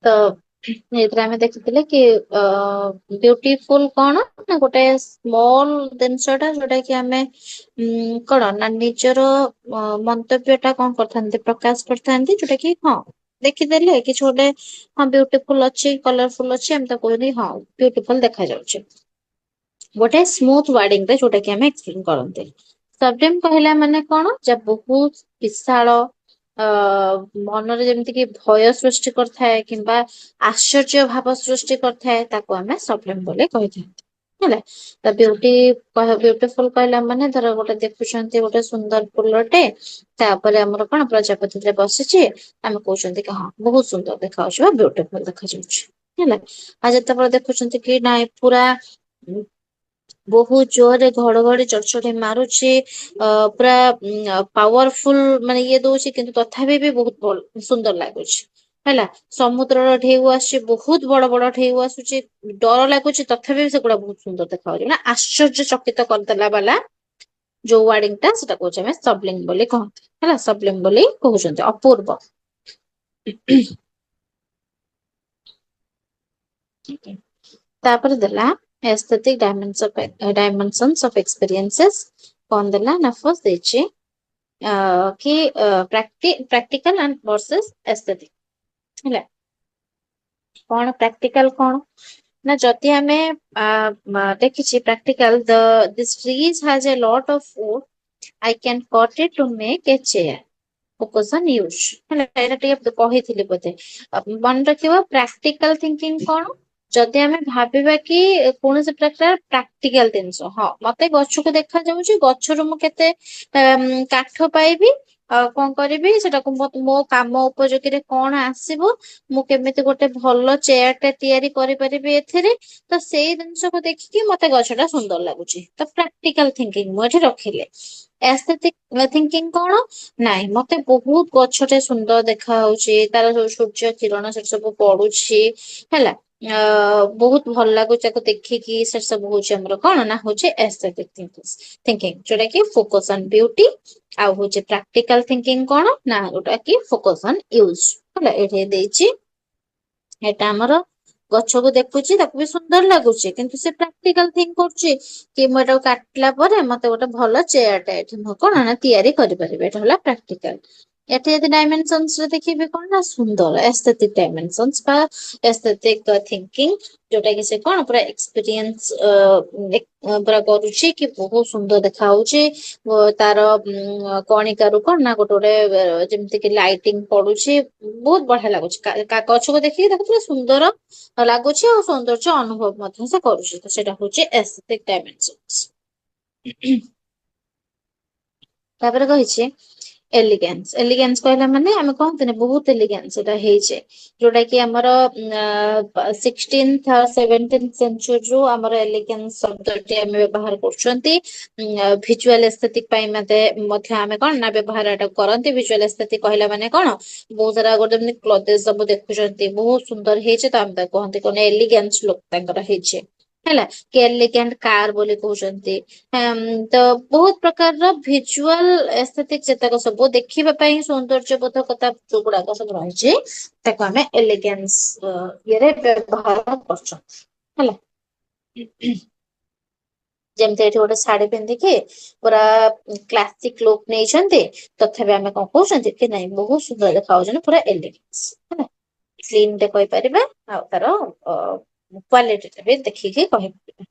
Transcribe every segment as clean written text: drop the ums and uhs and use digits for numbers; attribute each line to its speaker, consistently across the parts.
Speaker 1: ତ ଏଇଥିରେ ଆମେ ଦେଖିଥିଲେ କି ବ୍ୟୁଟିଫୁଲ କଣ ନା ଗୋଟେ ସ୍ମଲ ଜିନିଷଟା ଯୋଉଟା କି ଆମେ କଣ ନା ନିଜର ମନ୍ତବ୍ୟ ଟା କଣ କରିଥାନ୍ତି ପ୍ରକାଶ କରିଥାନ୍ତି ଯୋଉଟା କି ହଁ ଦେଖିଦେଲେ କିଛି ଗୋଟେ ହଁ ବ୍ୟୁଟିଫୁଲ ଅଛି କଲରଫୁଲ ଅଛି ଆମେ ତ କହୁନି ହଁ ବ୍ୟୁଟିଫୁଲ ଦେଖାଯାଉଛି। ଗୋଟେ ସ୍ମୁଥ ୱାର୍ଡିଂ ରେ ଯୋଉଟା କି ଆମେ ଏକ୍ସପ୍ଲେନ କରନ୍ତି। ସବଡେମ କହିଲା ମାନେ କଣ ଯ ବହୁତ ବିଶାଳ ମନରେ ଯେମିତି କିି ଭୟ ସୃଷ୍ଟି କରିଥାଏ କିମ୍ବା ଆଶ୍ଚର୍ଯ୍ୟ ଭାବ ସୃଷ୍ଟି କରିଥାଏ ତାକୁ ଆମେ ସବଲେମ ବୋଲି କହିଥାନ୍ତି ହେଲା। ତ ବ୍ୟୁଟିଫୁଲ କହିଲା ମାନେ ଧର ଗୋଟେ ଦେଖୁଛନ୍ତି ଗୋଟେ ସୁନ୍ଦର ଫୁଲଟେ ତାପରେ ଆମର କଣ ପ୍ରଜାପତିରେ ବସିଛି ଆମେ କହୁଛନ୍ତି କି ହଁ ବହୁତ ସୁନ୍ଦର ଦେଖାଯାଉଛି ବା ବ୍ୟୁଟିଫୁଲ ଦେଖାଯାଉଛି ହେଲା। ଆଉ ଯେତେବେଳେ ଦେଖୁଛନ୍ତି କି ନାଇଁ ପୁରା ବହୁତ ଜୋରରେ ଘଡଘଡି ଚଡଚଡି ମାରୁଛି ପୁରା ପାୱାରଫୁଲ ମାନେ ଇଏ ଦଉଛି କିନ୍ତୁ ତଥାପି ବି ବହୁତ ଭଲ ସୁନ୍ଦର ଲାଗୁଛି ହେଲା। ସମୁଦ୍ରର ଢେଉ ଆସୁଛି ବହୁତ ବଡ ବଡ ଢେଉ ଆସୁଛି ଡର ଲାଗୁଛି ତଥାପି ସେଗୁଡା ବହୁତ ସୁନ୍ଦର ଦେଖା ହାଉଛି ନା ଆଶ୍ଚର୍ଯ୍ୟ ଚକିତ କରିଦେଲା ବାଲା ଯୋଉ ୱାର୍ଡିଙ୍ଗ ଟା ସେଟା କହୁଛେ ଆମେ ସବଲିଙ୍ଗ ବୋଲି କହନ୍ତି ହେଲା ସବଲିଙ୍ଗ ବୋଲି କହୁଛନ୍ତି ଅପୂର୍ବ। ତାପରେ ଦେଲା aesthetic dimensions of experiences କଣ ଦେଲା ନା ଫାର୍ଷ୍ଟ ଦେଇଛି କି practical and versus aesthetic ହେଲା। କଣ ପ୍ରାକ୍ଟିକାଲ କଣ ନା ଯଦି ଆମେ ଦେଖିଛି practical this fridge has a lot of wood I can cut it to make a chair focus on use ହେଲା ଏଇଟା ଟିକେ କହିଥିଲି ବୋଧେ ମନେ ରଖିବ ପ୍ରାକ୍ଟିକାଲ ଥିଙ୍କିଂ କଣ ଯଦି ଆମେ ଭାବିବା କି କୌଣସି ପ୍ରକାର ପ୍ରାକ୍ଟିକାଲ ଜିନିଷ ହଁ ମତେ ଗଛକୁ ଦେଖା ଯାଉଛି ଗଛରୁ ମୁଁ କେତେ କାଠ ପାଇବି ଆଉ କଣ କରିବି ସେଟାକୁ ମୋ କାମ ଉପଯୋଗୀରେ କଣ ଆସିବ ମୁଁ କେମିତି ଗୋଟେ ଭଲ ଚେୟାର ଟା ତିଆରି କରିପାରିବି ଏଥିରେ ତ ସେଇ ଜିନିଷକୁ ଦେଖିକି ମତେ ଗଛ ଟା ସୁନ୍ଦର ଲାଗୁଛି ତ ପ୍ରାକ୍ଟିକାଲ ଥିଙ୍କିଙ୍ଗ ମୁଁ ଏଠି ରଖିଲି। ଏସ୍ଥେଟିକ ଥିଙ୍କିଂ କଣ ନାଇଁ ମତେ ବହୁତ ଗଛଟେ ସୁନ୍ଦର ଦେଖା ହାଉଛି ତାର ଯୋଉ ସୂର୍ଯ୍ୟ କିରଣ ସେ ସବୁ ପଡୁଛି ହେଲା ବହୁତ ଭଲ ଲାଗୁଛି ତାକୁ ଦେଖିକି ସେ ସବୁ ହଉଛି ଆମର କଣ ନା ହଉଛି ଏସ୍ଥେଟିକ ଥିଙ୍କିଙ୍ଗ ଯୋଉଟା କି ଫୋକସ ଅନ୍ ବିୟୁଟି ଆଉ ହଉଛି ପ୍ରାକ୍ଟିକାଲ ଥିଙ୍କିଂ କଣ ନା ଯୋଉଟା କି ଫୋକସ ଅନ୍ ୟୁଜ ହେଲା ଏଇଠି ଦେଇଛି ଏଇଟା ଆମର ଗଛକୁ ଦେଖୁଛି ତାକୁ ବି ସୁନ୍ଦର ଲାଗୁଛି କିନ୍ତୁ ସେ ପ୍ରାକ୍ଟିକାଲ ଥିଙ୍କ କରୁଛି କି ମୁଁ ଏଟାକୁ କାଟିଲା ପରେ ମତେ ଗୋଟେ ଭଲ ଚେୟାର ଟା ଏଠି ମୁଁ କଣ ନା ତିଆରି କରିପାରିବି ଏଇଟା ହେଲା ପ୍ରାକ୍ଟିକାଲ। ଏଠି ଯଦି ଡାଇମେନସନ ରେ ଦେଖିବେ କଣ ନା ସୁନ୍ଦର ଏସ୍ଥେଟିକ ଡାଇମେନସନ ବା ଏସ୍ଥେଟିକ ଥିଙ୍କିଙ୍ଗ ଯୋଉଟା କି ସେ କଣ ପୁରା ଏକ୍ସପିରିଏନ୍ସ ପୁରା କରୁଛି କି ବହୁତ ସୁନ୍ଦର ଦେଖା ହଉଛି ତାର କଣିକାରୁ କଣ ନା ଗୋଟେ ଗୋଟେ ଯେମିତି କି ଲାଇଟିଙ୍ଗ ପଡୁଛି ବହୁତ ବଢିଆ ଲାଗୁଛି ଗଛକୁ ଦେଖିକି ତାକୁ ପୁରା ସୁନ୍ଦର ଲାଗୁଛି ଆଉ ସୌନ୍ଦର୍ଯ୍ୟ ଅନୁଭବ ମଧ୍ୟ ସେ କରୁଛି ତ ସେଇଟା ହଉଛି ଏସ୍ଥେଟିକ ଡାଇମେନସନ। ତାପରେ କହିଛି ଏଲିଗାନ୍ସ ଏଲିଗାନ୍ସ କହିଲା ମାନେ ଆମେ କହନ୍ତିନି ବହୁତ ଏଲିଗାନ୍ସ ସେଟା ହେଇଛେ ଯୋଉଟା କି ଆମର ସିକ୍ସଟିନ୍ଥ ସେଭେଣ୍ଟିନ୍ଥ ସେଞ୍ଚୁରୀରୁ ଆମର ଏଲିଗାନ୍ସ ଶବ୍ଦଟି ଆମେ ବ୍ୟବହାର କରୁଛନ୍ତି ଭିଜୁଆଲ ଏସ୍ଥେଟିକ ପାଇଁ ମଧ୍ୟ ଆମେ କଣ ନା ବ୍ୟବହାର ଏଟା କରନ୍ତି ଭିଜୁଆଲ ଏସ୍ଥେଟିକ କହିଲା ମାନେ କଣ ବହୁତ ସାରା ଗୋଟେ ଯେମିତି କ୍ଲୋଥେସ ସବୁ ଦେଖୁଛନ୍ତି ବହୁତ ସୁନ୍ଦର ହେଇଛି ତ ଆମେ ତାକୁ କହନ୍ତି କଣ ଏଲିଗାନ୍ସ ଲୁକ୍ ତାଙ୍କର ହେଇଛି ହେଲା କି ଏଲିଗାଣ୍ଟ କାର ବୋଲି କହୁଛନ୍ତି ତ ବହୁତ ପ୍ରକାରର ଭିଜୁଆଲ ଏସ୍ଥେଟିକ ଯେତେକ ସବୁ ଦେଖିବା ପାଇଁ ସୌନ୍ଦର୍ଯ୍ୟ ବୋଧକତା ଯୋଉଗୁଡାକ ସବୁ ରହିଛି ତାକୁ ଆମେ ଏଲିଗାନ୍ସ ଇଏରେ ବ୍ୟବହାର କରୁଛନ୍ତି ହେଲା। ଯେମିତି ଏଠି ଗୋଟେ ଶାଢୀ ପିନ୍ଧିକି ପୁରା କ୍ଲାସିକ ଲୁକ୍ ନେଇଛନ୍ତି ତଥାପି ଆମେ କଣ କହୁଛନ୍ତି କି ନାଇଁ ବହୁତ ସୁନ୍ଦର ଦେଖା ଯାଉଛନ୍ତି ପୁରା ଏଲିଗାନ୍ସ ହେଲା। କ୍ଲିନ ଟେ କହିପାରିବା ଆଉ ତାର କ୍ୱାଲିଟି ବି ଦେଖିକି କହିପାରିବା।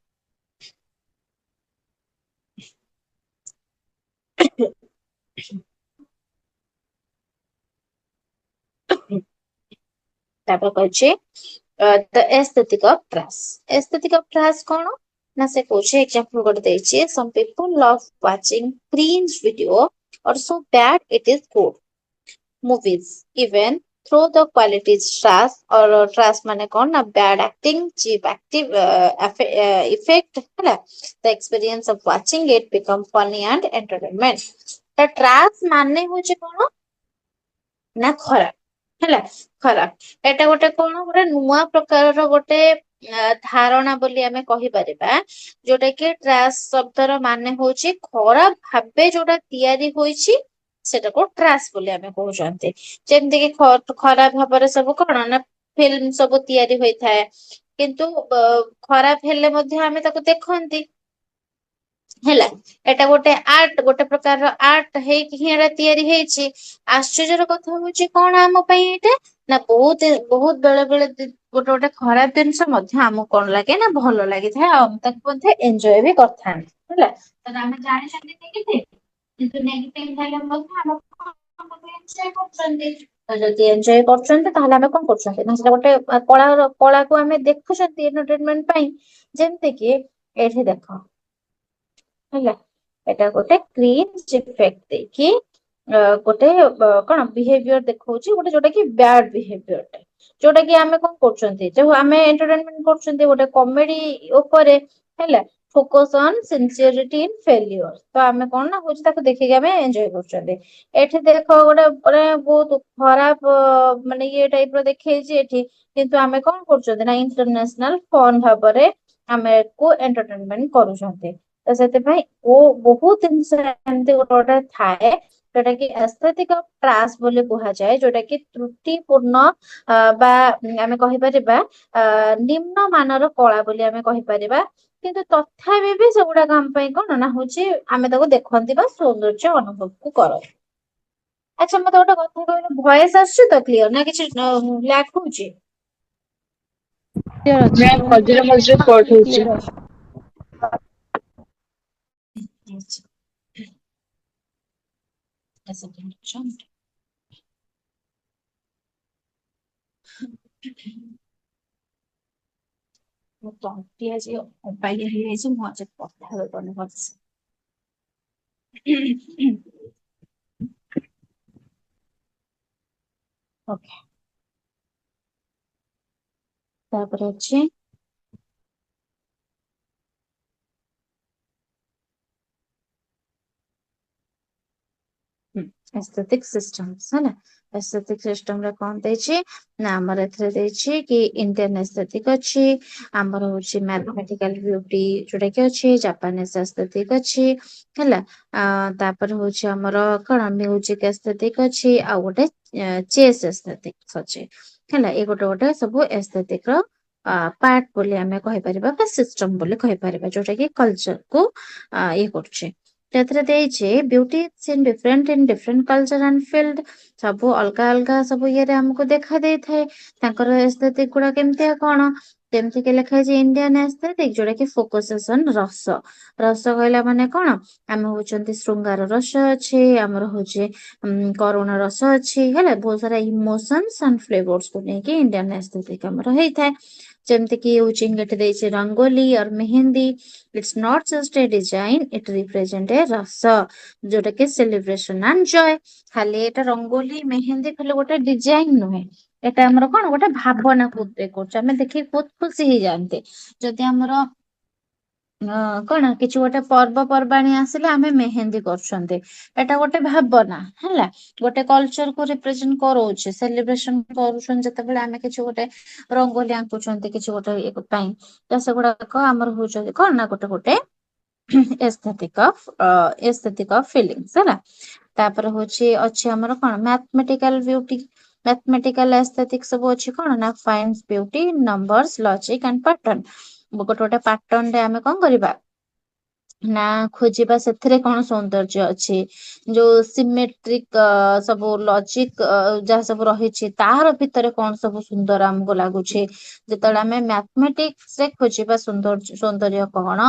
Speaker 1: ତାପରେ କହିଛି ଦ ଏସ୍ଥେଟିକ ଅଫ ଟ୍ରାସ୍ ଏସ୍ଥେଟିକ ଅଫ ଟ୍ରାସ୍ କଣ ନା ସେ କହୁଛି ଏକ୍ସାମ୍ପଲ ଗୋଟେ ଦେଇଛି some people love watching cringe video or so bad it is good movies even through the qualities trash or trash ମାନେ କଣ ନା bad acting cheap active effect ହେଲା the experience of watching it become funny and entertainment ତ trash ମାନେ ହଉଛି କଣ ନା ଖରାପ ହେଲା ଖରାପ ଏଟା ଗୋଟେ କଣ ଗୋଟେ ନୂଆ ପ୍ରକାରର ଗୋଟେ ଧାରଣା ବୋଲି ଆମେ କହିପାରିବା ଯୋଉଟା କି ଟ୍ରାସ୍ ଶବ୍ଦର ମାନେ ହଉଛି ଖରାପ ଭାବେ ଯୋଉଟା ତିଆରି ହୋଇଛି ସେଟାକୁ ଟ୍ରାସ୍ ବୋଲି ଆମେ କହୁଛନ୍ତି ଯେମିତି କି ଖରାପ ଭାବରେ ସବୁ କଣ ନା ଫିଲ୍ମ ସବୁ ତିଆରି ହୋଇଥାଏ କିନ୍ତୁ ଖରାପ ହେଲେ ମଧ୍ୟ ଆମେ ତାକୁ ଦେଖନ୍ତି ହେଲା। ଏଟା ଗୋଟେ ଆର୍ଟ, ଗୋଟେ ପ୍ରକାରର ଆର୍ଟ ହେଇକି ହିଁ ଏଟା ତିଆରି ହେଇଛି। ଆଶ୍ଚର୍ଯ୍ୟର କଥା ହଉଛି କଣ ଆମ ପାଇଁ ଏଇଟା ନା ବହୁତ ବହୁତ ବେଳେ ବେଳେ ଗୋଟେ ଗୋଟେ ଖରାପ ଜିନିଷ ମଧ୍ୟ ଆମକୁ କଣ ଲାଗେ ନା ଭଲ ଲାଗିଥାଏ ଆଉ ଆମେ ତାକୁ ମଧ୍ୟ ଏଞ୍ଜୟ ବି କରିଥାନ୍ତି ହେଲା। ତ ଆମେ ଜାଣିଛନ୍ତି ନେଗେଟିଭ କିନ୍ତୁ ନେଗେଟିଭ ହେଲେ ମଧ୍ୟ ଆମ ଏଞ୍ଜୟ କରୁଛନ୍ତି। ତ ଯଦି ଏଞ୍ଜୟ କରୁଛନ୍ତି ତାହେଲେ ଆମେ କଣ କରୁଛନ୍ତି ନା ସେଟା ଗୋଟେ କଳାକୁ ଆମେ ଦେଖୁଛନ୍ତି ଏଣ୍ଟରଟେନମେଣ୍ଟ ପାଇଁ। ଯେମିତି କି ଏଇଠି ଦେଖ ହେଲା ଏଟା ଗୋଟେ କ୍ରିନ ଇଫେକ୍ଟ ଦେଇକି ଗୋଟେ କଣ ବିହେଭିୟର ଦେଖଉଛି ଗୋଟେ ଯୋଉଟା କି ବ୍ୟାଡ ବିହେଭିୟର। ଯୋଉଟା କି ଆମେ କଣ କରୁଛନ୍ତି ଯୋଉ ଆମେ ଏଣ୍ଟରଟେନମେଣ୍ଟ କରୁଛନ୍ତି ଗୋଟେ କମେଡି ଉପରେ ହେଲା ଫୋକସ ଅନ ସିନସିଅରିଟି ଇନ ଫେଲିୟର। ତ ଆମେ କଣ ନା ହଉଛି ତାକୁ ଦେଖିକି ଆମେ ଏଞ୍ଜୟ କରୁଛନ୍ତି। ଏଠି ଦେଖ ଗୋଟେ ମାନେ ବହୁତ ଖରାପ ମାନେ ଇଏ ଟାଇପ ର ଦେଖେଇଛି ଏଠି କିନ୍ତୁ ଆମେ କଣ କରୁଛନ୍ତି ନା ଇଣ୍ଟରନ୍ୟାସନାଲ ଫନ ଭାବରେ ଆମେ କୁ ଏଣ୍ଟରଟେନମେଣ୍ଟ କରୁଛନ୍ତି। ତ ସେଥିପାଇଁ ବହୁତ ଜିନିଷ ଏମିତି ଗୋଟେ ଗୋଟେ ଥାଏ ଯୋଉଟା କି ଆସ୍ଥେଟିକ ଟ୍ରାସ୍ ବୋଲି କୁହାଯାଏ ଯୋଉଟା କି ତ୍ରୁଟିପୂର୍ଣ୍ଣ ବା ଆମେ କହିପାରିବା ନିମ୍ନ ମାନର କଳା ବୋଲି ଆମେ କହିପାରିବା। କିନ୍ତୁ ତଥାପି ବି ସେଗୁଡାକ ଆମ ପାଇଁ କଣ ନା ହଉଛି ଆମେ ତାକୁ ଦେଖନ୍ତି ବା ସୌନ୍ଦର୍ଯ୍ୟ ଅନୁଭବକୁ କର। ଆଚ୍ଛା ମତେ ଗୋଟେ କଥା କହିଲ ଭଏସ ଆସୁଛି ତ କ୍ଲିୟର ନା କିଛି ଲ୍ୟାଗ ହଉଛି?
Speaker 2: କ୍ଲିୟର ଅଛି
Speaker 1: ନାଇଁ ମଝିରେ ମଝିରେ କଟ ହଉଛି।
Speaker 2: କ୍ଲିୟର ଅଛି।
Speaker 1: ମୋ ତଣ୍ଟି ଆଜି ଅବାଗିଆ ହେଇଯାଇଛି ମୁଁ ଆଜି କଥା ହେଇପାରୁନି ଭଲସେ। ଓକେ। ତାପରେ ଅଛି aesthetic systems ହେଲା। aesthetic system ରେ କଣ ଦେଇଛି ନା ଆମର ଏଥିରେ ଦେଇଛି କି ଇଣ୍ଡିଆନ aesthetic ଅଛି। ଆମର ହଉଛି mathematical beauty ଯୋଉଟା କି ଅଛି ଜାପାନିଜ aesthetic ଅଛି। ହେଲା ତାପରେ ହଉଛି ଆମର କଣ ମ୍ୟୁଜିକ aesthetic ଅଛି ଆଉ ଗୋଟେ ଚେସ୍ aesthetic ଅଛି ହେଲା ଏଇ ଗୋଟେ ଗୋଟେ ସବୁ aesthetic ର ପାର୍ଟ ବୋଲି ଆମେ କହିପାରିବା ବା ସିଷ୍ଟମ ବୋଲି କହିପାରିବା ଯୋଉଟା କି କଲଚର କୁ ଇଏ କରୁଛି। ସେଥିରେ ଦେଇଛି beauty in different culture and field ସବୁ ଅଲଗା ଅଲଗା ସବୁ ଇଏରେ ଆମକୁ ଦେଖା ଦେଇଥାଏ ତାଙ୍କର aesthetic ଗୁଡା କେମିତିଆ କଣ ଯେମିତି କି ଲେଖା ହେଇଛି ଇଣ୍ଡିଆନ aesthetic ଯୋଉଟା କି focuses on ରସ। ରସ କହିଲା ମାନେ କଣ ଆମେ ହଉଛନ୍ତି ଶୃଙ୍ଗାର ରସ ଅଛି ଆମର ହଉଛି କରୁଣ ରସ ଅଛି ହେଲା ବହୁତ ସାରା ଇମୋସନ୍ସ ଆଣ୍ଡ ଫ୍ଲେଭର୍ସ କୁ ନେଇକି ଇଣ୍ଡିଆନ aesthetic ଆମର ହେଇଥାଏ। ଯେମିତି କି ହଉଛି ଏଠି ଦେଇଛି rangoli or mehendi it's not just a design it represent a rasa ଯୋଉଟା କି ସେଲିବ୍ରେସନ ଆଣ୍ଡ ଜୟ। ଖାଲି ଏଇଟା ରଙ୍ଗୋଲି ମେହେନ୍ଦୀ ଖାଲି ଗୋଟେ ଡିଜାଇନ ନୁହେଁ। ଏଟା ଆମର କଣ ଗୋଟେ ଭାବନାକୁ କରୁଛୁ ଆମେ ଦେଖିକି ବହୁତ ଖୁସି ହେଇଯାଆନ୍ତି। ଯଦି ଆମର କଣ କିଛି ଗୋଟେ ପର୍ବପର୍ବାଣୀ ଆସିଲେ ଆମେ ମେହେନ୍ଦୀ କରୁଛନ୍ତି। ଏଟା ଗୋଟେ ଭାବନା ହେଲା ଗୋଟେ କଲଚର କୁ ରିପ୍ରେଜେଣ୍ଟ କରଉଛି ସେଲିବ୍ରେସନ କରୁଛନ୍ତି ଯେତେବେଳେ ଆମେ କିଛି ଗୋଟେ ରଙ୍ଗୋଲି ଆଙ୍କୁଛନ୍ତି କିଛି ଗୋଟେ ଇଏ ପାଇଁ ତ ସେଗୁଡାକ ଆମର ହଉଛନ୍ତି କଣ ନା ଗୋଟେ ଗୋଟେ aesthetic of feelings ହେଲା। ତାପରେ ହଉଛି ଅଛି ଆମର କଣ mathematical beauty mathematical aesthetic ସବୁ ଅଛି କଣ ନା science beauty numbers logic and pattern ଗୋଟେ ଗୋଟେ ପାଟର୍ନ ରେ ଆମେ କଣ କରିବା ନା ଖୋଜିବା ସେଥିରେ କଣ ସୌନ୍ଦର୍ଯ୍ୟ ଅଛି। ଯୋଉ ସିମେଟ୍ରିକ ସବୁ ଲଜିକ ଯାହା ସବୁ ରହିଛି ତାର ଭିତରେ କଣ ସବୁ ସୁନ୍ଦର ଆମକୁ ଲାଗୁଛି ଯେତେବେଳେ ଆମେ ମ୍ୟାଥମେଟିକ୍ସ ରେ ଖୋଜିବା ସୌନ୍ଦର୍ଯ୍ୟ କଣ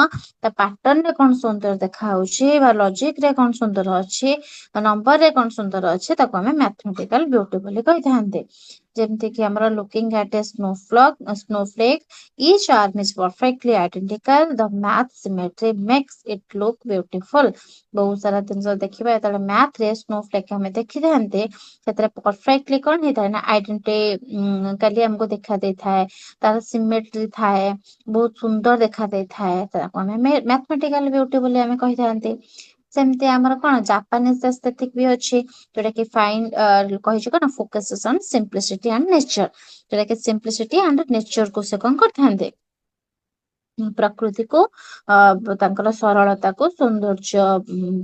Speaker 1: ତା ପାଟର୍ନ ରେ କଣ ସୁନ୍ଦର ଦେଖା ହଉଛି ବା ଲଜିକ ରେ କଣ ସୁନ୍ଦର ଅଛି ନମ୍ବର ରେ କଣ ସୁନ୍ଦର ଅଛି ତାକୁ ଆମେ ମାଥମେଟିକାଲ ବିୟୁଟି ବୋଲି କହିଥାନ୍ତି। ଯେମିତି କି ଆମର looking at a snowflake each arm is perfectly identical the math symmetry makes it look beautiful। ବହୁତ ସାରା ଜିନିଷ ଦେଖିବା ଯେତେବେଳେ ମ୍ୟାଥ ରେ ସ୍ନୋଫ୍ଲେକ୍ ଆମେ ଦେଖିଥାନ୍ତି ସେଥିରେ ପରଫେକ୍ଟଲି କଣ ହେଇଥାଏ ନା ଆଇଡେଣ୍ଟି କାଲି ଆମକୁ ଦେଖା ଦେଇଥାଏ। ତାର ସିମେଟ୍ରି ଥାଏ ବହୁତ ସୁନ୍ଦର ଦେଖା ଦେଇଥାଏ ତାକୁ ଆମେ ମାଥମେଟିକାଲ ବିୟୁଟି ବୋଲି ଆମେ କହିଥାନ୍ତି। ସେମିତି ଆମର କଣ ଜାପାନିଜ aesthetic ବି ଅଛି ଯୋଉଟା କି ଫାଇଣ୍ଡ କହିଛି କଣ ଫୋକସସ ଅନ ସିମ୍ପଲିସିଟି ଆଣ୍ଡ ନେଚର। ଯୋଉଟା କି ସିମ୍ପଲିସିଟି ଆଣ୍ଡ ନେଚର କୁ ସେ କଣ କରିଥାନ୍ତି ପ୍ରକୃତିକୁ ତାଙ୍କର ସରଳତାକୁ ସୌନ୍ଦର୍ଯ୍ୟ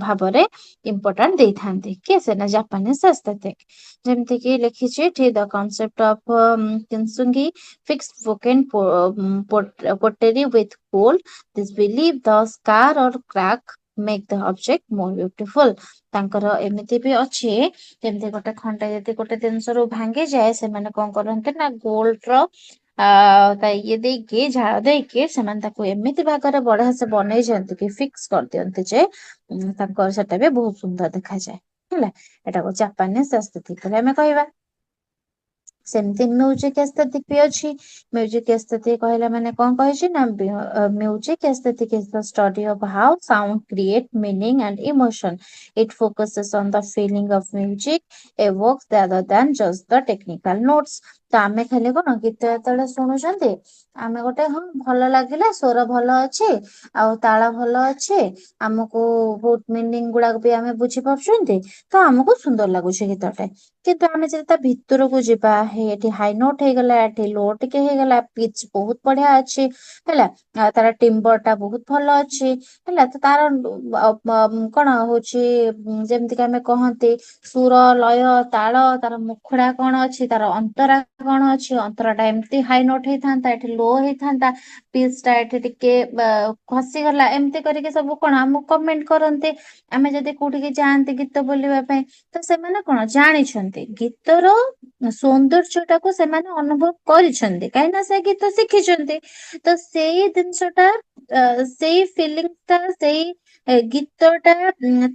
Speaker 1: ଭାବରେ ଇମ୍ପୋର୍ଟାଣ୍ଟ ଦେଇଥାନ୍ତି। କିଏ ସେ ନା ଜାପାନିଜ aesthetic। ଯେମିତି କି ଲେଖିଛି ଏଠି ଦ କନସେପ୍ଟ ଅଫ କିନସୁଙ୍ଗି fixed spoken pottery with gold. This belief the scar or crack make the object more beautiful। ତାଙ୍କର ଏମିତି ବି ଅଛି ଯେମିତି ଗୋଟେ ଖଣ୍ଡେ ଯଦି ଗୋଟେ ଜିନିଷରୁ ଭାଙ୍ଗିଯାଏ ସେମାନେ କଣ କରନ୍ତି ନା ଗୋଲ୍ଡ ର ତା ଇଏ ଦେଇକି ଝାଳ ଦେଇକି ସେମାନେ ତାକୁ ଏମିତି ଭାଗରେ ବଢିଆ ସେ ବନେଇଛନ୍ତି କି ଫିକ୍ସ କରିଦିଅନ୍ତି ଯେ ତାଙ୍କର ସେଟା ବି ବହୁତ ସୁନ୍ଦର ଦେଖାଯାଏ। ହେଲା, ଏଟାକୁ ଜାପାନିଜ aesthetic ବୋଲି ଆମେ କହିବା। ସେମିତି ମ୍ୟୁଜିକ aesthetic ବି ଅଛି। ମ୍ୟୁଜିକ aesthetic କହିଲା ମାନେ କଣ କହିଛି ନା music aesthetic is the study of how sound create meaning and emotion. It focuses on the feeling of music evokes rather than just the technical notes। ତ ଆମେ ଖାଲି କଣ ଗୀତ ଯେତେବେଳେ ଶୁଣୁଛନ୍ତି ଆମେ ଗୋଟେ ହଁ ଭଲ ଲାଗିଲା, ସ୍ୱର ଭଲ ଅଛି ଆଉ ତାଳ ଭଲ ଅଛି, ଆମକୁ ବହୁତ ମିନିଂ ଗୁଡାକ ବି ଆମେ ବୁଝିପାରୁଛନ୍ତି, ତ ଆମକୁ ସୁନ୍ଦର ଲାଗୁଛି ଗୀତଟେ। କିନ୍ତୁ ଆମେ ଯଦି ତା ଭିତରକୁ ଯିବା, ଏଠି ହାଇ ନୋଟ ହେଇଗଲା, ଏଠି ଲୋ ଟିକେ ହେଇଗଲା, ପିଚ୍ ବହୁତ ବଢିଆ ଅଛି, ହେଲା, ତାର ଟିମ୍ବର ଟା ବହୁତ ଭଲ ଅଛି, ହେଲା, ତ ତାର କଣ ହଉଛି ଯେମିତିକି ଆମେ କହନ୍ତି ସୁର, ଲୟ, ତାଳ, ତାର ମୁଖଡା କଣ ଅଛି, ତାର ଅନ୍ତରା କଣ ଅଛି, ଅନ୍ତରା ଟା ଏମିତି ହାଇ ନୋଟ ହେଇଥାନ୍ତା, ଏଠି ଲୋ ହେଇଥାନ୍ତା, ପିଚ୍ ଟା ଏଠି ଟିକେ ଖସିଗଲା, ଏମିତି କରିକି ସବୁ କଣ ଆମକୁ କମେଣ୍ଟ କରନ୍ତି। ଆମେ ଯଦି କୋଉଠିକି ଯାଆନ୍ତି ଗୀତ ବୋଲିବା ପାଇଁ, ତ ସେମାନେ କଣ ଜାଣିଛନ୍ତି ଗୀତର ସୌନ୍ଦର୍ଯ୍ୟ ଟାକୁ ସେମାନେ ଅନୁଭବ କରିଛନ୍ତି, କାହିଁକି ନା ସେ ଗୀତ ଶିଖିଛନ୍ତି। ତ ସେଇ ଜିନିଷଟା ସେଇ ଫିଲିଙ୍ଗ ଟା ସେଇ ଗୀତଟା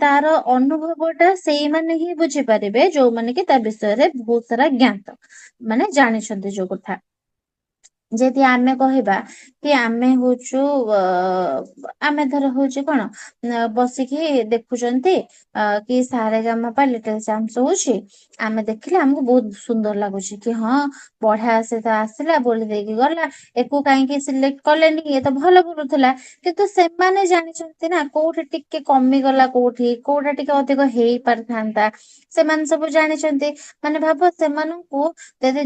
Speaker 1: ତାର ଅନୁଭବ ଟା ସେଇମାନେ ହିଁ ବୁଝିପାରିବେ ଯୋଉମାନେ କି ତା ବିଷୟରେ ବହୁତ ସାରା ଜ୍ଞାତ, ମାନେ ଜାଣିଛନ୍ତି ଯୋଉ କଥା। ଯଦି ଆମେ କହିବା କି ଆମେ ହଉଛୁ ଆମେ ଧର ହଉଛି କଣ ବସିକି ଦେଖୁଛନ୍ତି କି ସାରେଗାମାପା ଲିଟିଲ ଚାମ୍ପ ହଉଛି, ଆମେ ଦେଖିଲେ ଆମକୁ ବହୁତ ସୁନ୍ଦର ଲାଗୁଛି କି ହଁ ବଢିଆ ସେ ତ ଆସିଲା ବୋଲି ଦେଇକି ଗଲା, ଏକୁ କାହିଁକି ସିଲେକ୍ଟ କଲେନି, ଇଏ ତ ଭଲ କରୁଥିଲା। କିନ୍ତୁ ସେମାନେ ଜାଣିଛନ୍ତି ନା କୋଉଠି ଟିକେ କମିଗଲା, କୋଉଠି କୋଉଟା ଟିକେ ଅଧିକ ହେଇ ପାରିଥାନ୍ତା, ସେମାନେ ସବୁ ଜାଣିଛନ୍ତି। ମାନେ ଭାବ ସେମାନଙ୍କୁ ଯଦି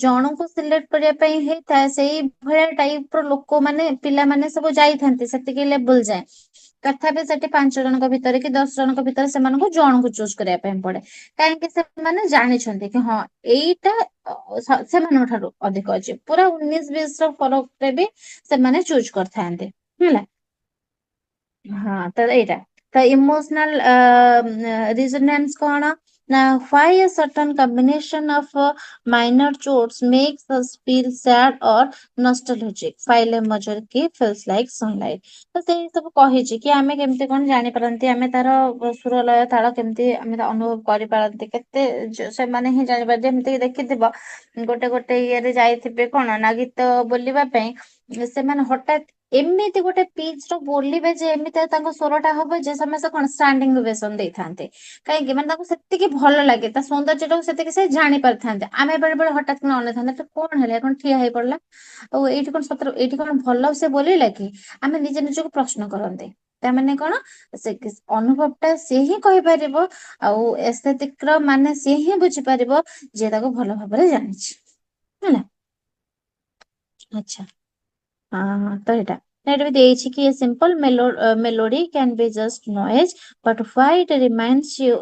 Speaker 1: ଜଣଙ୍କୁ ସିଲେକ୍ଟ କରିବା ପାଇଁ ହେଇଥାଏ, ସେଇ ଭଳିଆ ଟାଇପ ର ଲୋକ ମାନେ ପିଲାମାନେ ସବୁ ଯାଇଥାନ୍ତି ସେତିକି ଲେବୁଲ ଯାଏ, ତଥାପି ସେଠି 5 ଜଣଙ୍କ ଭିତରେ କି 10 ଜଣଙ୍କ ଭିତରେ ସେମାନଙ୍କୁ ଜଣଙ୍କୁ ଚୁଜ କରିବା ପାଇଁ ପଡେ। କାହିଁକି ସେମାନେ ଜାଣିଛନ୍ତି କି ହଁ ଏଇଟା ସେମାନଙ୍କ ଠାରୁ ଅଧିକ ଅଛି, ପୁରା 19-20 ର ଫରକରେ ବି ସେମାନେ ଚୁଜ କରିଥାନ୍ତି, ହେଲା। ହଁ ତ ଏଇଟା ତ ଇମୋସନାଲ ରିଜୋନାନ୍ସ କଣ ନା why a certain combination of minor chords makes us feel sad or nostalgic while a major key feels like sunlight। ତ ସେଇ ସବୁ କହିଛି କି ଆମେ କେମିତି କଣ ଜାଣିପାରନ୍ତି, ଆମେ ତାର ସୁର ଲୟ ତାଳ କେମିତି ଆମେ ଅନୁଭବ କରିପାରନ୍ତି, କେତେ ସେମାନେ ହିଁ ଜାଣିପାରନ୍ତି। ଯେମିତି ଦେଖିଥିବ ଗୋଟେ ଗୋଟେ ଇଏରେ ଯାଇଥିବେ କଣ ନା ଗୀତ ବୋଲିବା ପାଇଁ, ସେମାନେ ହଠାତ୍ ଏମିତି ଗୋଟେ ପିଚ୍ ର ବୋଲିବେ ଯେ ଏମିତି ତାଙ୍କ ସ୍ୱର ଟା ହବ ଯେ ସମସ୍ତେ କଣ ଷ୍ଟାଣ୍ଡିଂ ଓଭେସନ ଦେଇଥାନ୍ତେ। କାହିଁକି ମାନେ ତାଙ୍କୁ ସେତିକି ଭଲ ଲାଗେ, ତା ସୌନ୍ଦର୍ଯ୍ୟ ଟାକୁ ସେତିକି ସେ ଜାଣି ପାରିଥାନ୍ତେ। ଆମେ ବେଳେ ବେଳେ ହଠାତ୍ କିନା ଅନେଇଥାନ୍ତେ କଣ ହେଲା, କଣ ଠିଆ ହେଇ ପଡିଲା, ଆଉ ଏଇଠି କଣ ସତରେ ଏଇଠି କଣ ଭଲ ସେ ବୋଲିଲା କି, ଆମେ ନିଜେ ନିଜକୁ ପ୍ରଶ୍ନ କରନ୍ତେ। ତାମାନେ କଣ ସେ ଅନୁଭବ ଟା ସିଏ ହିଁ କହିପାରିବ, ଆଉ ଏସ୍ଥେଟିକ ର ମାନେ ସିଏ ହିଁ ବୁଝିପାରିବ ଯିଏ ତାକୁ ଭଲ ଭାବରେ ଜାଣିଛି, ହେଲା। ଆଚ୍ଛା, ତ ଏଇଟା ବି ଦେଇଛି କି simple melody can be just noise, but why it reminds you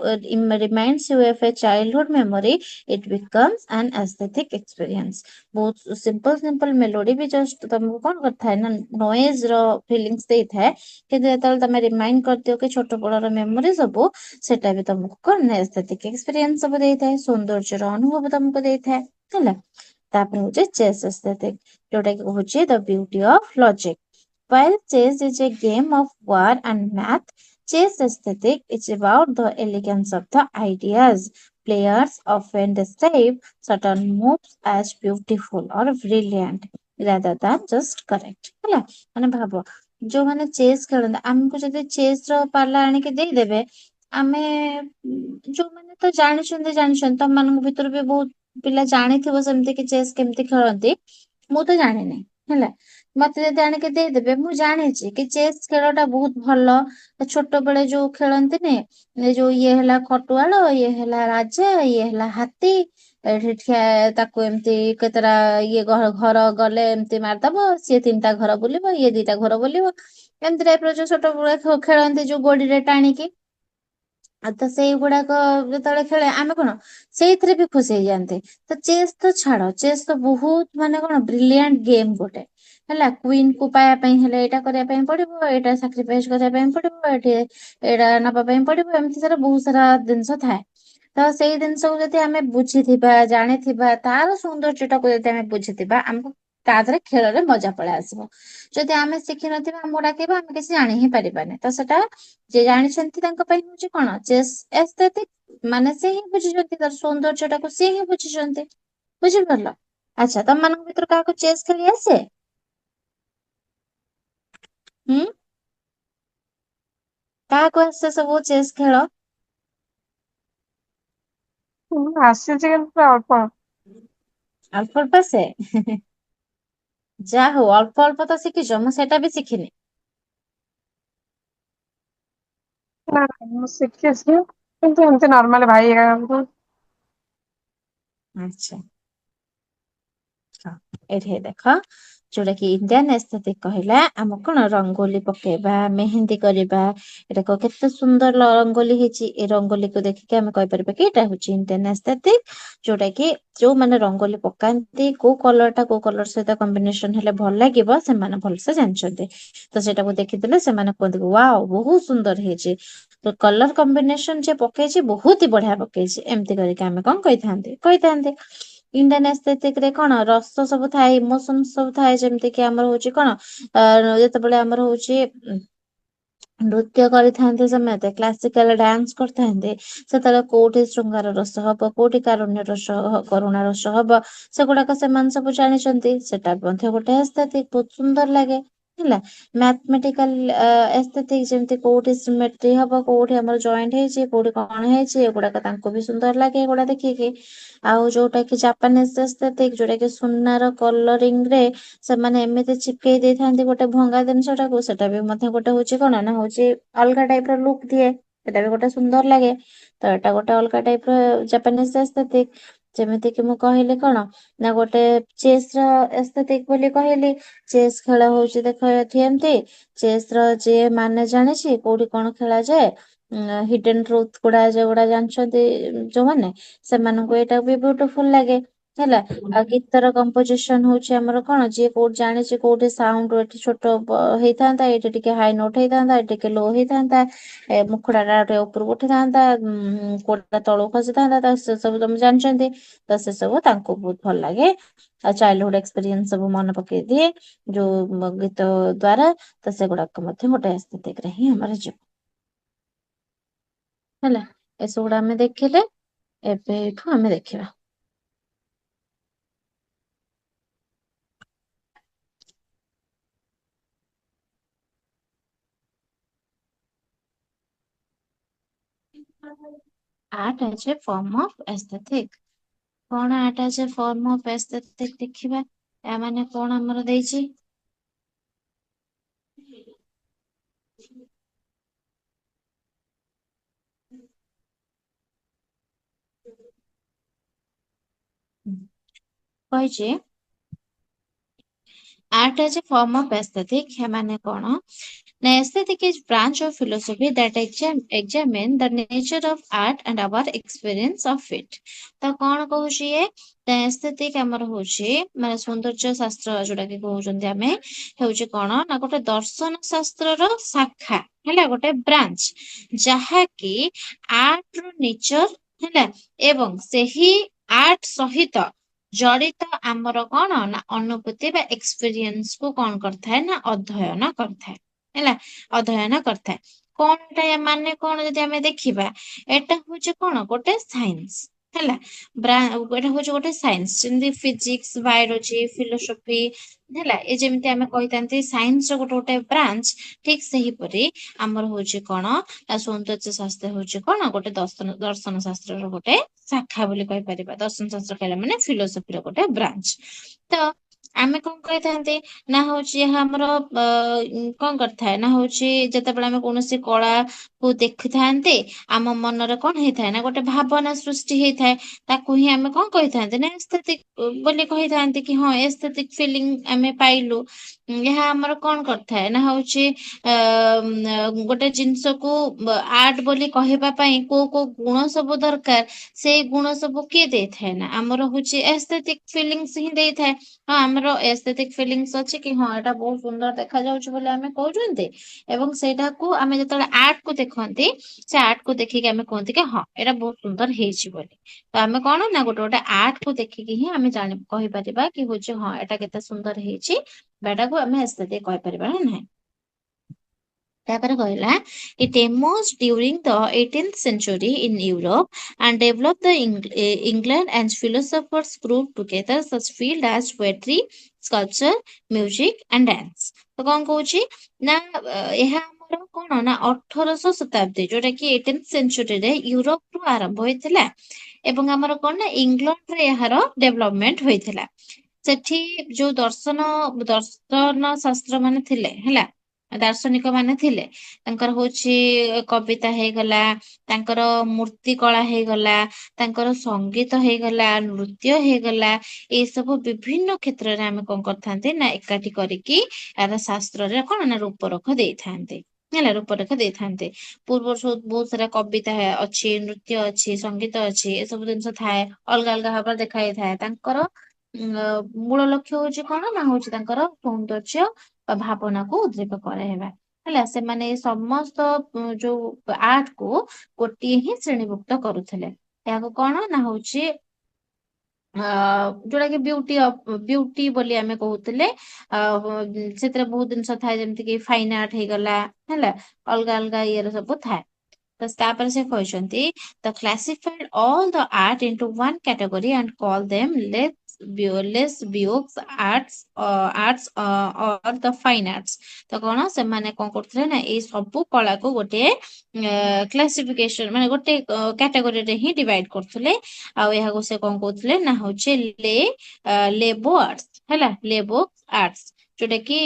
Speaker 1: of a childhood memory, it becomes an aesthetic experience। ବହୁତ simple melody ବି just ତମକୁ କଣ କରିଥାଏ ନା noise ର feelings ଦେଇଥାଏ, କିନ୍ତୁ ଯେତେବେଳେ ତମେ ରିମାଇଣ୍ଡ କରିଦିଅ କି ଛୋଟ ବେଳର memory ସବୁ, ସେଟା ବି ତମକୁ କଣ ନା aesthetic experience ସବୁ ଦେଇଥାଏ, ସୌନ୍ଦର୍ଯ୍ୟର ଅନୁଭବ ତମକୁ ଦେଇଥାଏ, ହେଲା। ତାପରେ ହଉଛି chess aesthetic, ଯୋଉଟା କି ହଉଛି the beauty of logic। While chess is a game of war and math, chess aesthetic is about the elegance of the ideas। Players often describe certain moves as beautiful or brilliant rather than just correct, ହେଲା। ମାନେ ଭାବ ଯୋଉମାନେ chess ଖେଳନ୍ତି, ଆମକୁ ଯଦି chess ର ପାଲା ଆଣିକି ଦେଇଦେବେ, ଆମେ ଯୋଉମାନେ ତ ଜାଣିଛନ୍ତି ତମମାନଙ୍କ ଭିତରୁ ବି ବହୁତ ପିଲା ଜାଣିଥିବ ସେମିତି କି ଚେସ୍ କେମିତି ଖେଳନ୍ତି, ମୁଁ ତ ଜାଣିନି, ହେଲା। ମତେ ଯଦି ଆଣିକି ଦେଇଦେବେ, ମୁଁ ଜାଣିଛି କି ଚେସ୍ ଖେଳ ଟା ବହୁତ ଭଲ। ଛୋଟ ବେଳେ ଯୋଉ ଖେଳନ୍ତିନି, ଯୋଉ ଇଏ ହେଲା ଖଟୁଆଳ, ଇଏ ହେଲା ରାଜା, ଇଏ ହେଲା ହାତୀ, ଏଠି ଠିଆ ତାକୁ ଏମିତି କେତେଟା ଇଏ ଘର ଗଲେ ଏମିତି ମାରିଦବ, ସିଏ 3ଟା ଘର ବୁଲିବ, ଇଏ 2ଟା ଘର ବୁଲିବ, ଏମିତି ଟାଇପର ଯୋଉ ଛୋଟ ବେଳେ ଖେଳନ୍ତି ଯୋଉ ଗୋଡିରେ ଟାଣିକି। ଆଉ ତ ସେଇଗୁଡାକ ଯେତେବେଳେ ଖେଳେ ଆମେ କଣ ସେଇଥିରେ ବି ଖୁସି ହେଇଯାଆନ୍ତି। ତ ଚେସ୍ ତ ଛାଡ, ଚେସ୍ ତ ବହୁତ ମାନେ କଣ ବ୍ରିଲିଆଣ୍ଟ ଗେମ୍ ଗୋଟେ ହେଲା। କୁଇନ କୁ ପାଇବା ପାଇଁ ହେଲେ ଏଇଟା କରିବା ପାଇଁ ପଡିବ, ଏଇଟା ସାକ୍ରିଫାଇସ କରିବା ପାଇଁ ପଡିବ, ଏଠି ଏଇଟା ନବା ପାଇଁ ପଡିବ, ଏମିତି ସାରା ବହୁତ ସାରା ଜିନିଷ ଥାଏ। ତ ସେଇ ଜିନିଷକୁ ଯଦି ଆମେ ବୁଝିଥିବା, ଜାଣିଥିବା, ତାର ସୌନ୍ଦର୍ଯ୍ୟ ଟାକୁ ଯଦି ଆମେ ବୁଝିଥିବା, ଆମକୁ ତା ଦେହରେ ଖେଳରେ ମଜା ପଳେଇ ଆସିବ। ଯଦି ଆମେ ଶିଖିନଥିବା ଆମକୁ ଡାକିବା ଆମେ କିଛି ଜାଣି ହିଁ ପାରିବାନି। ତ ସେଟା ଯିଏ ଜାଣିଛନ୍ତି ତାଙ୍କ ପାଇଁ ହଉଛି କଣ ଚେସ୍ ଏସ୍ଥେଟିକ୍, ମାନେ ସେ ହିଁ ବୁଝିଛନ୍ତି ତାର ସୌନ୍ଦର୍ଯ୍ୟ ଟାକୁ, ସିଏ ହିଁ ବୁଝିଛନ୍ତି। ବୁଝିପାରିଲ? ଆଚ୍ଛା, ତମମାନଙ୍କ ଭିତରୁ କାହାକୁ ଚେସ୍ ଖେଳି ଆସେ? ହୁଁ, କାହାକୁ ଆସେ ସବୁ ଚେସ୍ ଖେଳ?
Speaker 2: ଆସିଛି କିନ୍ତୁ ଅଳ୍ପ।
Speaker 1: ଅଳ୍ପ ଅଳ୍ପ ଆସେ? ଯାହା ହଉ, ଅଳ୍ପ ଅଳ୍ପ ତ ଶିଖିଛ, ମୁଁ ସେଟା ବି ଶିଖିନି।
Speaker 2: ନା ମୁଁ ଶିଖିଛି କିନ୍ତୁ ଏମିତି ନର୍ମାଲ ଭାଇ ହେରିକା।
Speaker 1: ଆଚ୍ଛା, ହଁ, ଏଇଠି ଦେଖ, ଯୋଉଟା କି ଇଣ୍ଡିଆନ ଏସ୍ଥେଟିକ୍ କହିଲା ଆମକୁ କଣ ରଙ୍ଗୋଲି ପକେଇବା, ମେହେନ୍ଦୀ କରିବା। ଏଟା କେତେ ସୁନ୍ଦର ରଙ୍ଗୋଲି ହେଇଛି, ଏ ରଙ୍ଗୋଲିକୁ ଦେଖିକି ଆମେ କହିପାରିବା କି ଏଇଟା ହଉଛି ଇଣ୍ଡିଆନ ଏସ୍ଥେଟିକ୍। ଯୋଉଟା କି ଯୋଉମାନେ ରଙ୍ଗୋଲି ପକାନ୍ତି, କୋଉ କଲର ଟା କୋଉ କଲର ସହିତ କମ୍ବିନେସନ ହେଲେ ଭଲ ଲାଗିବ ସେମାନେ ଭଲସେ ଜାଣିଛନ୍ତି। ତ ସେଇଟାକୁ ଦେଖିଦେଲେ ସେମାନେ କୁହନ୍ତି ୱାଓ ବହୁତ ସୁନ୍ଦର ହେଇଛି। ତ କଲର କମ୍ବିନେସନ ଯିଏ ପକେଇଛି ବହୁତ ହି ବଢିଆ ପକେଇଛି, ଏମିତି କରିକି ଆମେ କଣ କହିଥାନ୍ତି। ଇଣ୍ଡିଆନ ଏସ୍ଥେଟିକ୍ ରେ କଣ ରସ ସବୁ ଥାଏ, ଇମୋସନ ସବୁ ଥାଏ, ଯେମିତି କି ଆମର ହଉଛି କଣ ଯେତେବେଳେ ଆମର ହଉଛି ନୃତ୍ୟ କରିଥାନ୍ତି ସମତେ, କ୍ଲାସିକାଲ ଡ୍ୟାନ୍ସ କରିଥାନ୍ତି, ସେତେବେଳେ କୋଉଠି ଶୃଙ୍ଗାର ରସ ହବ, କୋଉଠି କାରୁଣ୍ୟ ରସ, କରୁଣା ରସ ହବ, ସେଗୁଡାକ ସେମାନେ ସବୁ ଜାଣିଛନ୍ତି। ସେଟା ମଧ୍ୟ ଗୋଟେ ଏସ୍ଥେଟିକ୍, ବହୁତ ସୁନ୍ଦର ଲାଗେ ହେଲା। ମ୍ୟାଥମେଟିକାଲ ଏସ୍ଥେଟିକ୍, ଯେମିତି କୋଉଠି ସିମେଟ୍ରି ହବ, କୋଉଠି ଆମର ଜଏଣ୍ଟ ହେଇଛି, କୋଉଠି କଣ ହେଇଛି, ଏଗୁଡାକ ତାଙ୍କୁ ବି ସୁନ୍ଦର ଲାଗେ ଏଗୁଡା ଦେଖିକି। ଆଉ ଯୋଉଟା କି ଜାପାନିଜ ଏସ୍ଥେଟିକ୍, ଯୋଉଟା କି ସୁନାର କଲରିଂ ରେ ସେମାନେ ଏମିତି ଚିପକେଇ ଦେଇଥାନ୍ତି ଗୋଟେ ଭଙ୍ଗା ଜିନିଷଟାକୁ, ସେଟା ବି ମଧ୍ୟ ଗୋଟେ ହଉଛି କଣ ନା ହଉଛି ଅଲଗା ଟାଇପ ର ଲୁକ୍ ଦିଏ, ସେଟା ବି ଗୋଟେ ସୁନ୍ଦର ଲାଗେ। ତ ଏଇଟା ଗୋଟେ ଅଲଗା ଟାଇପ ର ଜାପାନିଜ ଏସ୍ଥେଟିକ୍। ଯେମିତି କି ମୁଁ କହିଲି କଣ ନା ଗୋଟେ ଚେସ୍ ର ଏସ୍ଥେଟିକ୍ ବୋଲି କହିଲି। ଚେସ୍ ଖେଳ ହଉଛି ଦେଖ ଏଠି ଏମତି, ଚେସ୍ ର ଯିଏ ମାନେ ଜାଣିଛି କୋଉଠି କଣ ଖେଳାଯାଏ, ହିଡେନ ଟ୍ରୁଥ ଗୁଡା ଯୋଉଗୁଡା ଜାଣିଛନ୍ତି ଯୋଉମାନେ, ସେମାନଙ୍କୁ ଏଇଟା ବି ବ୍ୟୁଟିଫୁଲ ଲାଗେ ହେଲା। ଆଉ ଗୀତର କମ୍ପୋଜିସନ ହଉଛି ଆମର କଣ, ଯିଏ କୋଉଠି ଜାଣିଛି କୋଉଠି ସାଉଣ୍ଡ ଏଠି ଛୋଟ ହେଇଥାନ୍ତା, ଏଇଠି ଟିକେ ହାଇ ନୋଟ ହେଇଥାନ୍ତା, ଏଠି ଟିକେ ଲୋ ହେଇଥାନ୍ତା, ମୁଖଡା ଟା ଟିକେ ଉପରକୁ ଉଠିଥାନ୍ତା, କୋଉଟା ତଳକୁ ଖସିଥାନ୍ତା, ତ ସେ ସବୁ ତମେ ଜାଣିଛନ୍ତି। ତ ସେ ସବୁ ତାଙ୍କୁ ବହୁତ ଭଲ ଲାଗେ। ଆଉ ଚାଇଲ୍ଡହୁଡ ଏକ୍ସପିରିଏନ୍ସ ସବୁ ମନେ ପକେଇ ଦିଏ ଯୋଉ ଗୀତ ଦ୍ଵାରା। ତ ସେଗୁଡାକ ମଧ୍ୟ ଗୋଟେ ଏସ୍ଥେଟିକ୍ ରେ ହିଁ ଆମର ଯିବ ହେଲା। ଏସବୁଗୁଡା ଆମେ ଦେଖିଲେ, ଏବେ ଏଇଠୁ ଆମେ ଦେଖିବା art as a form of aesthetic। କଣ art as a form of aesthetic ଦେଖିବା। ୟା ମାନେ କଣ ଆମର ଦେଇଛି, କହିଛି art as a form of aesthetic। ମାନେ କଣ ନା aesthetic is branch of philosophy that examine the nature of art and our experience of it। ତ କଣ କହୁଛି ଇଏ, aesthetic ଆମର ହଉଛି ମାନେ ସୌନ୍ଦର୍ଯ୍ୟ ଶାସ୍ତ୍ର ଯୋଉଟା କି କହୁଛନ୍ତି ଆମେ, ହେଉଛି କଣ ନା ଗୋଟେ ଦର୍ଶନ ଶାସ୍ତ୍ରର ଶାଖା ହେଲା, ଗୋଟେ ବ୍ରାଞ୍ଚ, ଯାହାକି ଆର୍ଟ ର ନେଚର ହେଲା, ଏବଂ ସେହି ଆର୍ଟ ସହିତ ଜଡିତ ଆମର କଣ ନା ଅନୁଭୂତି ବା ଏକ୍ସପିରିଏନ୍ସ କୁ କଣ କରିଥାଏ ନା ଅଧ୍ୟୟନ କରିଥାଏ ହେଲା, ଅଧ୍ୟୟନ କରିଥାଏ। କଣଟା ମାନେ କଣ ଯଦି ଆମେ ଦେଖିବା, ଏଟା ହଉଛି କଣ ଗୋଟେ ସାଇନ୍ସ ହେଲା। ଏଟା ହଉଛି ଗୋଟେ ସାଇନ୍ସ, ଯେମିତି ଫିଜିକ୍ସ, ବାୟୋଲୋଜି, ଫିଲୋସଫି ହେଲା, ଏ ଯେମିତି ଆମେ କହିଥାନ୍ତି ସାଇନ୍ସ ର ଗୋଟେ ଗୋଟେ ବ୍ରାଞ୍ଚ, ଠିକ ସେହିପରି ଆମର ହଉଛି କଣ ନା ସୌନ୍ଦର୍ଯ୍ୟ ଶାସ୍ତ୍ର ହଉଛି କଣ ଗୋଟେ ଦର୍ଶନ ଶାସ୍ତ୍ରର ଗୋଟେ ଶାଖା ବୋଲି କହିପାରିବା। ଦର୍ଶନ ଶାସ୍ତ୍ର କହିଲା ମାନେ ଫିଲୋସଫିର ଗୋଟେ ବ୍ରାଞ୍ଚ। ତ ଆମେ କଣ କହିଥାନ୍ତି ନା ହଉଛି ଏହା ଆମର କଣ କରିଥାଏ ନା ହଉଛି ଯେତେବେଳେ ଆମେ କୌଣସି କଳା କୁ ଦେଖିଥାନ୍ତି ଆମ ମନରେ କଣ ହେଇଥାଏ ନା ଗୋଟେ ଭାବନା ସୃଷ୍ଟି ହେଇଥାଏ। ତାକୁ ହିଁ ଆମେ କଣ କହିଥାନ୍ତି ନା ଏସ୍ଥେଟିକ ବୋଲି କହିଥାନ୍ତି କି ହଁ ଏସ୍ଥେଟିକ ଫିଲିଂ ଆମେ ପାଇଲୁ। ଏହା ଆମର କଣ କରିଥାଏ ନା ହଉଛି ଗୋଟେ ଜିନିଷକୁ ଆର୍ଟ ବୋଲି କହିବା ପାଇଁ କୋଉ କୋଉ ଗୁଣ ସବୁ ଦରକାର ସେଇ ଗୁଣ ସବୁ କିଏ ଦେଇଥାଏ ନା ଆମର ହଉଛି ଏସ୍ଥେଟିକ ଫିଲିଂସ ହିଁ ଦେଇଥାଏ। ହଁ ଆମର ଏସ୍ଥେଟିକ ଫିଲିଂସ ଅଛି କି ହଁ ଏଇଟା ବହୁତ ସୁନ୍ଦର ଦେଖାଯାଉଛି ବୋଲି ଆମେ କହୁଛନ୍ତି। ଏବଂ ସେଇଟାକୁ ଆମେ ଯେତେବେଳେ ଆର୍ଟ କୁ ଦେଖନ୍ତି ସେ ଆର୍ଟ କୁ ଦେଖିକି ଆମେ କୁହନ୍ତି କି ହଁ ଏଇଟା ବହୁତ ସୁନ୍ଦର ହେଇଛି ବୋଲି। ତ ଆମେ କଣ ନା ଗୋଟେ ଗୋଟେ ଆର୍ଟ କୁ ଦେଖିକି ହିଁ ଆମେ କହିପାରିବା କି ହଉଛି ହଁ ଏଇଟା କେତେ ସୁନ୍ଦର ହେଇଛି। ବେଟାକୁ ଆମେ ଏସ୍ଥେଟିକ କହିପାରିବା ନା ନାହିଁ। ତାପରେ କହିଲା it emerged during the 18th century in Europe and developed the England and philosophers grouped together such field as poetry, sculpture, music and dance। ତ କଣ କହୁଛି ନା ଏହା ଆମର କଣ ନା 18ଶ ଶତାବ୍ଦୀ ଯୋଉଟା କି 18th ସେଞ୍ଚୁରୀରେ ୟୁରୋପ ରୁ ଆରମ୍ଭ ହେଇଥିଲା। ଏବଂ ଆମର କଣ ନା ଇଂଲଣ୍ଡରେ ଏହାର ଡେଭଲପମେଣ୍ଟ ହୋଇଥିଲା। ସେଠି ଯୋଉ ଦର୍ଶନ ଶାସ୍ତ୍ର ମାନେ ଥିଲେ ହେଲା ଦାର୍ଶନିକ ମାନେ ଥିଲେ ତାଙ୍କର ହଉଛି କବିତା ହେଇଗଲା ତାଙ୍କର ମୂର୍ତ୍ତି କଳା ହେଇଗଲା ତାଙ୍କର ସଙ୍ଗୀତ ହେଇଗଲା ନୃତ୍ୟ ହେଇଗଲା ଏଇ ସବୁ ବିଭିନ୍ନ କ୍ଷେତ୍ରରେ ଆମେ କଣ କରିଥାନ୍ତି ନା ଏକାଠି କରିକି ଆର ଶାସ୍ତ୍ରରେ କଣ ନା ରୂପରଖ ଦେଇଥାନ୍ତି ହେଲା ରୂପରେଖ ଦେଇଥାନ୍ତି। ପୂର୍ବରୁ ସବୁ ବହୁତ ସାରା କବିତା ଅଛି ନୃତ୍ୟ ଅଛି ସଙ୍ଗୀତ ଅଛି ଏସବୁ ଜିନିଷ ଥାଏ। ଅଲଗା ଅଲଗା ଭାବରେ ଦେଖା ଯାଇଥାଏ ତାଙ୍କର ମୂଳ ଲକ୍ଷ୍ୟ ହଉଛି କଣ ନା ହଉଛି ତାଙ୍କର ସୌନ୍ଦର୍ଯ୍ୟ ବା ଭାବନାକୁ ଉଦ୍ରେକ କରାଇବା। ହେଲା ସେମାନେ ସମସ୍ତ ଯୋଉ ଆର୍ଟ କୁ ଗୋଟିଏ ହିଁ ଶ୍ରେଣୀଭୁକ୍ତ କରୁଥିଲେ ଏହାକୁ କଣ ନା ହଉଛି ଯୋଉଟା କି ବିଉଟି ବୋଲି ଆମେ କହୁଥିଲେ। ସେଥିରେ ବହୁତ ଜିନିଷ ଥାଏ ଯେମିତି କି ଫାଇନ ଆର୍ଟ ହେଇଗଲା ହେଲା ଅଲଗା ଅଲଗା ଇଏର ସବୁ ଥାଏ। ତ ତାପରେ ସେ କହିଛନ୍ତି the classified all the art into one category and call them less views or the fine arts। ତ କଣ ସେମାନେ କଣ କରୁଥିଲେ ନା ଏଇ ସବୁ କଳାକୁ ଗୋଟେ କ୍ଲାସିଫିକେସନ ମାନେ ଗୋଟେ କ୍ୟାଟାଗୋରୀରେ ହିଁ ଡିଭାଇଡ କରୁଥିଲେ। ଆଉ ଏହାକୁ ସେ କଣ କହୁଥିଲେ ନା ହଉଛି ଲେବୋ ଆର୍ଟସ ହେଲା ଲେବୋ ଆର୍ଟସ। ଯୋଉଟା କି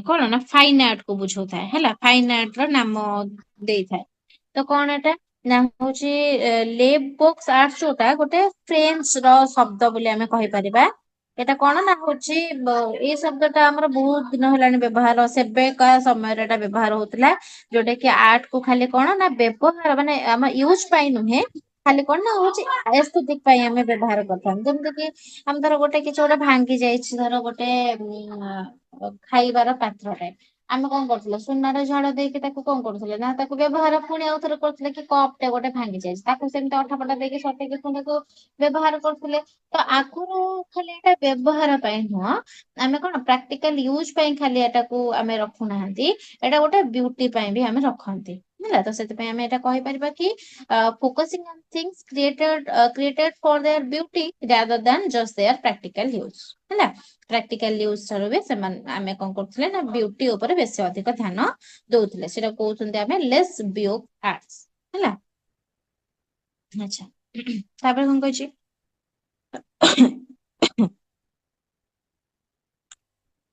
Speaker 1: କଣ ନା ଫାଇନ ଆର୍ଟ କୁ ବୁଝଉଥାଏ ହେଲା ଫାଇନ ଆର୍ଟ ର ନାମ ଦେଇଥାଏ ତ କଣ ଏଟା ନା ହଉଛି ଲେବୋକ୍ସ ଆର୍ଟ ଯୋଉଟା ଗୋଟେ ଫ୍ରେଞ୍ଚ ର ଶବ୍ଦ ବୋଲି ଆମେ କହିପାରିବା। ଏଇଟା କଣ ନା ହଉଛି ଏଇ ଶବ୍ଦ ଟା ଆମର ବହୁତ ଦିନ ହେଲାଣି ବ୍ୟବହାର ସେବେକା ସମୟରେ ଏଟା ବ୍ୟବହାର ହଉଥିଲା। ଯୋଉଟା କି ଆର୍ଟ କୁ ଖାଲି କଣ ନା ବ୍ୟବହାର ମାନେ ଆମ ୟୁଜ ପାଇଁ ନୁହେଁ ଖାଲି କଣ ନା ହଉଛି ଏସ୍ଥେଟିକ ପାଇଁ ଆମେ ବ୍ୟବହାର କରିଥାନ୍ତି ଯେମିତି କି ଆମେ ଧର ଗୋଟେ କିଛି ଗୋଟେ ଭାଙ୍ଗି ଯାଇଛି ଧର ଗୋଟେ ଖାଇବାର ପାତ୍ରଟେ ଆମେ କଣ କରୁଥିଲେ ସୁନାର ଝାଡ ଦେଇକି ତାକୁ କଣ କରୁଥିଲେ ନା ତାକୁ ବ୍ୟବହାର ପୁଣି ଆଉ ଥରେ କରୁଥିଲେ କି କପ୍ ଟେ ଗୋଟେ ଭାଙ୍ଗି ଯାଇଛି ତାକୁ ସେମିତି ଅଠା ପଟା ଦେଇକି ସଟେଇକି ପୁଣି ତାକୁ ବ୍ୟବହାର କରୁଥିଲେ ତ ଆଗରୁ ଖାଲି ଏଟା ବ୍ୟବହାର ପାଇଁ ନୁହଁ ଆମେ କଣ ପ୍ରାକ୍ଟିକାଲ ୟୁଜ ପାଇଁ ଖାଲି ଏଟାକୁ ଆମେ ରଖୁନାହାନ୍ତି ଏଇଟା ଗୋଟେ ବିୟୁଟି ପାଇଁ ବି ଆମେ ରଖନ୍ତି ହେଲା ତ ସେଥିପାଇଁ ଆମେ ଏଇଟା କହିପାରିବା କି focusing on things created for their beauty rather than just their practical use ହେଲା। ପ୍ରାକ୍ଟିକାଲ ୟୁଜ ଠାରୁ ବି ସେମାନେ ଆମେ କଣ କରୁଥିଲେ ନା ବିୟୁଟି ଉପରେ ବେଶୀ ଅଧିକ ଧ୍ୟାନ ଦଉଥିଲେ ସେଇଟା କହୁଛନ୍ତି ଆମେ ଲେସ୍ ବିୟୁ ଆର୍ଟସ ହେଲା। ଆଚ୍ଛା ତାପରେ କଣ କହିଛି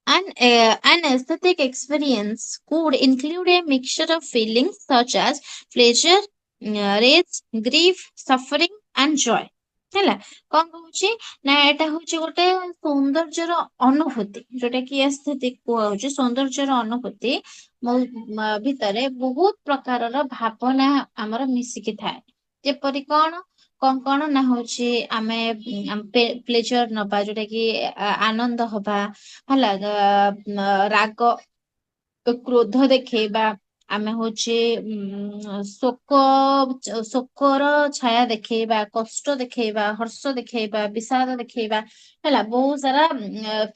Speaker 1: an aesthetic experience could include a mixture of feelings such as pleasure, rage, grief, suffering, and joy। ହେଲା କଣ କହୁଛି ନା ଏଟା ହଉଛି ଗୋଟେ ସୌନ୍ଦର୍ଯ୍ୟର ଅନୁଭୂତି ଯୋଉଟା କି ଏସ୍ଥେଟିକ କୁହାହଉଛି ସୌନ୍ଦର୍ଯ୍ୟର ଅନୁଭୂତି ଭିତରେ ବହୁତ ପ୍ରକାରର ଭାବନା ଆମର ମିଶିକି ଥାଏ। ଯେପରି କଣ କଣ କଣ ନା ହଉଛି ଆମେ ପ୍ଲେଜର ନବା ଯୋଉଟା କି ଆନନ୍ଦ ହବା ହେଲା ରାଗ କ୍ରୋଧ ଦେଖେଇବା ଆମେ ହଉଛି ଶୋକର ଛାୟା ଦେଖେଇବା କଷ୍ଟ ଦେଖେଇବା ହର୍ଷ ଦେଖେଇବା ବିଷାଦ ଦେଖେଇବା ହେଲା ବହୁତ ସାରା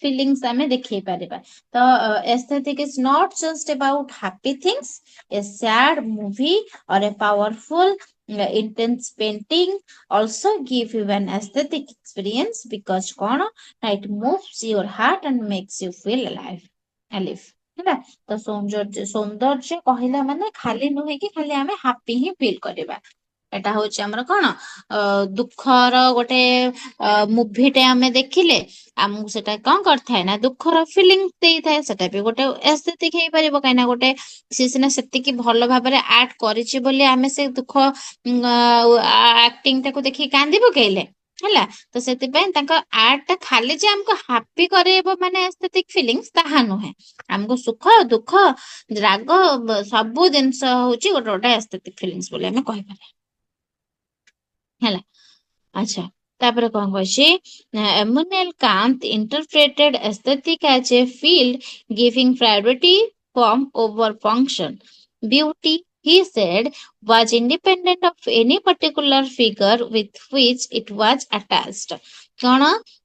Speaker 1: ଫିଲିଙ୍ଗସ ଆମେ ଦେଖେଇ ପାରିବା। ତ aesthetic is not just about happy things a sad movie or a powerful intense painting also give you an aesthetic experience because କଣ it moves your heart and makes you feel alive ହେଲା ତ ସୌନ୍ଦର୍ଯ୍ୟ କହିଲା ମାନେ ଖାଲି ନୁହେଁ କି ଖାଲି ଆମେ ହାପି ହିଁ ଫିଲ୍ କରିବା ଏଟା ହଉଛି ଆମର କଣ ଦୁଃଖର ଗୋଟେ ମୁଭିଟେ ଆମେ ଦେଖିଲେ ଆମକୁ ସେଟା କଣ କରିଥାଏ ନା ଦୁଃଖର ଫିଲିଂ ଦେଇଥାଏ। ସେଟା ବି ଗୋଟେ ଏସ୍ଥେଟିକ ହେଇପାରିବ, କାହିଁକି ନା ଗୋଟେ ସିଏ ସିନା ସେତିକି ଭଲ ଭାବରେ ଆକ୍ଟ କରିଛି ବୋଲି ଆମେ ସେ ଦୁଃଖ ଆକ୍ଟିଂ ଟାକୁ ଦେଖିକି କାନ୍ଦି ପକେଇଲେ ହେଲା। ତ ସେଥିପାଇଁ ତାଙ୍କ ଆର୍ଟ ଟା ଖାଲି ଯେ ଆମକୁ ହାପି କରେଇବ ମାନେ ଏସ୍ଥେଟିକ ଫିଲିଂସ ତାହା ନୁହେଁ। ଆମକୁ ସୁଖ ଦୁଃଖ ରାଗ ସବୁ ଜିନିଷ ହଉଛି ଗୋଟେ ଗୋଟେ ଏସ୍ଥେଟିକ ଫିଲିଂସ ବୋଲି ଆମେ କହିପାରିବା ହେଲା। ଆଚ୍ଛା, ତାପରେ କଣ କହିଛି Immanuel Kant interpreted aesthetic as a field giving priority form over function. Beauty, he said, was independent of any particular figure with which it was attached. କଣ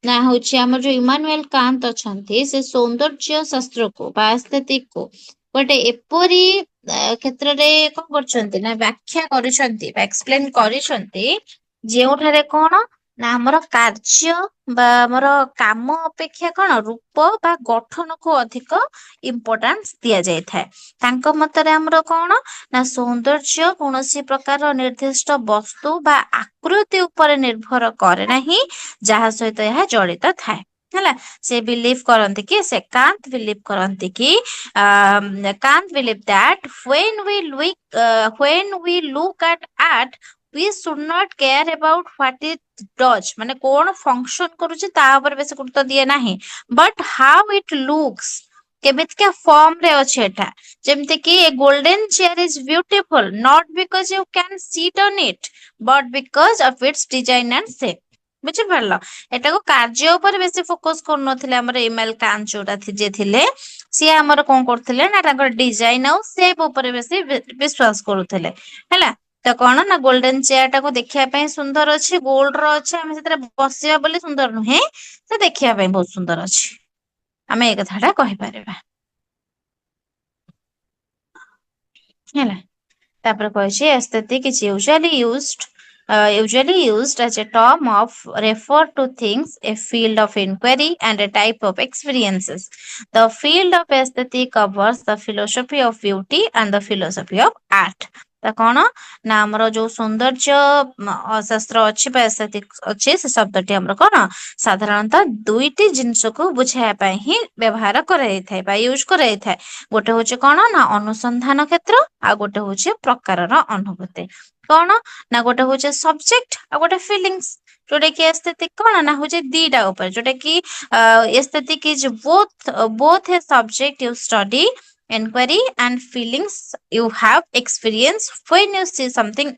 Speaker 1: ନା ହଉଛି ଆମର ଯୋଉ ଇମାନୁଏଲ କାନ୍ତ ଅଛନ୍ତି ସେ ସୌନ୍ଦର୍ଯ୍ୟ ଶାସ୍ତ୍ରକୁ ବା aesthetic କୁ ଗୋଟେ ଏପରି କ୍ଷେତ୍ରରେ କଣ କରୁଛନ୍ତି ନା ବ୍ୟାଖ୍ୟା କରିଛନ୍ତି ବା ଏକ୍ସପ୍ଲେନ କରିଛନ୍ତି ଯେଉଁଠାରେ କଣ ନା ଆମର କାର୍ଯ୍ୟ ବା ଆମର କାମ ଅପେକ୍ଷା କଣ ରୂପ ବା ଗଠନକୁ ଅଧିକ ଇମ୍ପୋର୍ଟାନ୍ସ ଦିଆଯାଇଥାଏ। ତାଙ୍କ ମତରେ ଆମର କଣ ନା ସୌନ୍ଦର୍ଯ୍ୟ କୌଣସି ପ୍ରକାର ନିର୍ଦ୍ଦିଷ୍ଟ ବସ୍ତୁ ବା ଆକୃତି ଉପରେ ନିର୍ଭର କରେ ନାହିଁ ଯାହା ସହିତ ଏହା ଜଡିତ ଥାଏ ହେଲା। ସେ ବିଲିଭ କରନ୍ତି କି ସେ କାନ୍ତ ବିଲିଭ କରନ୍ତି କି Kant believe that when we look at art we should not care about what it does, ମାନେ କଣ ଫଙ୍କସନ କରୁଛି ତା ଉପରେ ବେଶୀ ଗୁରୁତ୍ୱ ଦିଏ ନାହିଁ, but how it looks, କେମିତିକା ଫର୍ମ ରେ ଅଛି ଏଟା। ଯେମିତି କି a golden chair is beautiful not because you can sit on it but because of its design and shape। ବୁଝିପାରିଲ, ଏଟାକୁ କାର୍ଯ୍ୟ ଉପରେ ବେଶୀ ଫୋକସ କରୁନଥିଲେ ଆମର ଇମାଲ କାନ୍ତ ଯୋଉଟା ଯିଏ ଥିଲେ ସିଏ ଆମର କଣ କରୁଥିଲେ ନା ତାଙ୍କର ଡିଜାଇନ ଆଉ ସେପ ଉପରେ ବେଶୀ ବିଶ୍ୱାସ କରୁଥିଲେ ହେଲା। ତ କଣ ନା ଗୋଲ୍ଡେନ ଚେୟାର ଟାକୁ ଦେଖିବା ପାଇଁ ସୁନ୍ଦର ଅଛି, ଗୋଲ୍ଡ ର ଅଛି, ଆମେ ସେଥିରେ ବସିବା ବୋଲି ସୁନ୍ଦର ନୁହେଁ, ସେ ଦେଖିବା ପାଇଁ ବହୁତ ସୁନ୍ଦର ଅଛି। ଆମେ ଏଇ କଥାଟା କହିପାରିବା ହେଲା। ତାପରେ କହିଛି aesthetic is usually used as a term of refer to things, a field of inquiry and a type of experiences. The field of aesthetic covers the philosophy of beauty and the philosophy of art. ତ କଣ ନା ଆମର ଯୋଉ ସୌନ୍ଦର୍ଯ୍ୟ ଶାସ୍ତ୍ର ଅଛି ବା aesthetic ଅଛି ସେ ଶବ୍ଦଟି ଆମର କଣ ସାଧାରଣତଃ ଦୁଇଟି ଜିନିଷକୁ ବୁଝାଇବା ପାଇଁ ହିଁ ବ୍ୟବହାର କରାଯାଇଥାଏ ବା ୟୁଜ କରାଯାଇଥାଏ। ଗୋଟେ ହଉଛି କଣ ନା ଅନୁସନ୍ଧାନ କ୍ଷେତ୍ର ଆଉ ଗୋଟେ ହଉଛି ପ୍ରକାରର ଅନୁଭୂତି। କଣ ନା ଗୋଟେ ହଉଛି ସବଜେକ୍ଟ ଆଉ ଗୋଟେ ଫିଲିଙ୍ଗସ, ଯୋଉଟା କି aesthetic କଣ ନା ହଉଛି ଦିଟା ଉପରେ, ଯୋଉଟା କି aesthetic is both a subject you study, inquiry and feelings you have experience when you see something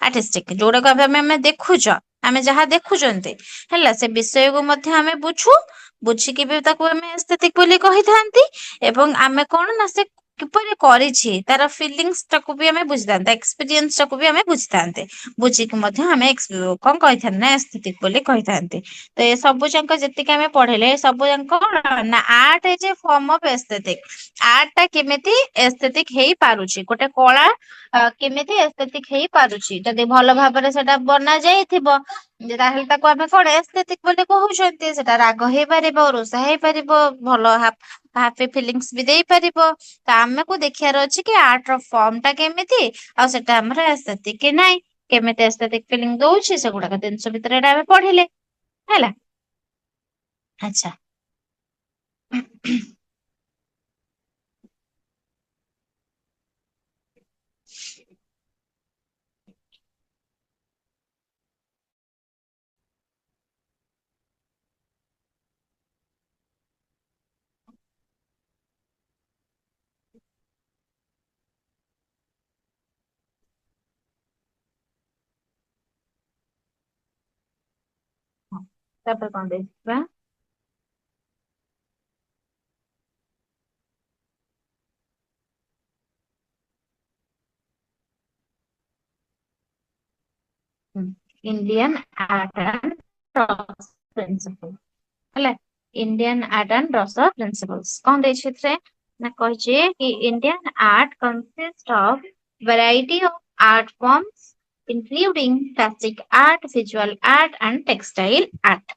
Speaker 1: artistic। ଯୋଉଟାକୁ ଆମେ ଦେଖୁଛ, ଆମେ ଯାହା ଦେଖୁଛନ୍ତି ହେଲା ସେ ବିଷୟକୁ ମଧ୍ୟ ଆମେ ବୁଝିକି ବି ତାକୁ ଆମେ aesthetic ବୋଲି କହିଥାନ୍ତି। ଏବଂ ଆମେ କଣ ନା ସେ କିପରି କରିଛି ତାର ଫିଲିଙ୍ଗସ ଟାକୁ ବି ଆମେ ବୁଝିଥାନ୍ତେ, ଏକ୍ସପିରିଏନ୍ସ ଟାକୁ ବି ଆମେ ବୁଝିଥାନ୍ତେ, ବୁଝିକି ମଧ୍ୟ ଆମେ କଣ କହିଥାନ୍ତି ନା aesthetic ବୋଲି କହିଥାନ୍ତି। ତ ଏ ସବୁ ଯାକ ଯେତିକି ଆମେ ପଢେଇଲେ ଏ ସବୁ ଯାକ ନା art is a form of aesthetic। Art ଟା କେମିତି aesthetic ହେଇପାରୁଛି, ଗୋଟେ କଳା କେମିତି aesthetic ହେଇପାରୁଛି, ଯଦି ଭଲ ଭାବରେ ସେଟା ବନା ଯାଇଥିବ ତାହେଲେ ତାକୁ ଆମେ କଣ aesthetic ବୋଲି କହୁଛନ୍ତି। ସେଟା ରାଗ ହେଇପାରିବ, ରୋଷା ହେଇପାରିବ, ଭଲ ହାପି ଫିଲିଙ୍ଗସ ବି ଦେଇପାରିବ। ତ ଆମକୁ ଦେଖିବାର ଅଛି କି ଆର୍ଟ ର ଫର୍ମ ଟା କେମିତି ଆଉ ସେଟା ଆମର aesthetic କି ନାହିଁ, କେମିତି aesthetic ଫିଲିଙ୍ଗ ଦଉଛି, ସେଗୁଡାକ ଜିନିଷ ଭିତରେ ଏଟା ଆମେ ପଢିଲେ ହେଲା। ଆଚ୍ଛା ତାପରେ କଣ ଦେଖିବା ଇଣ୍ଡିଆନ ଆର୍ଟ ଆଣ୍ଡ ପ୍ରିନ୍ସିପଲ ହେଲା। ଇଣ୍ଡିଆନ ଆର୍ଟ ଆଣ୍ଡ ରସ ପ୍ରିନ୍ସିପଲ୍ସ କଣ ଦେଇଛି ଏଥିରେ ନା କହିଛି କି Indian art consist of variety of art forms including classic art, visual art and textile art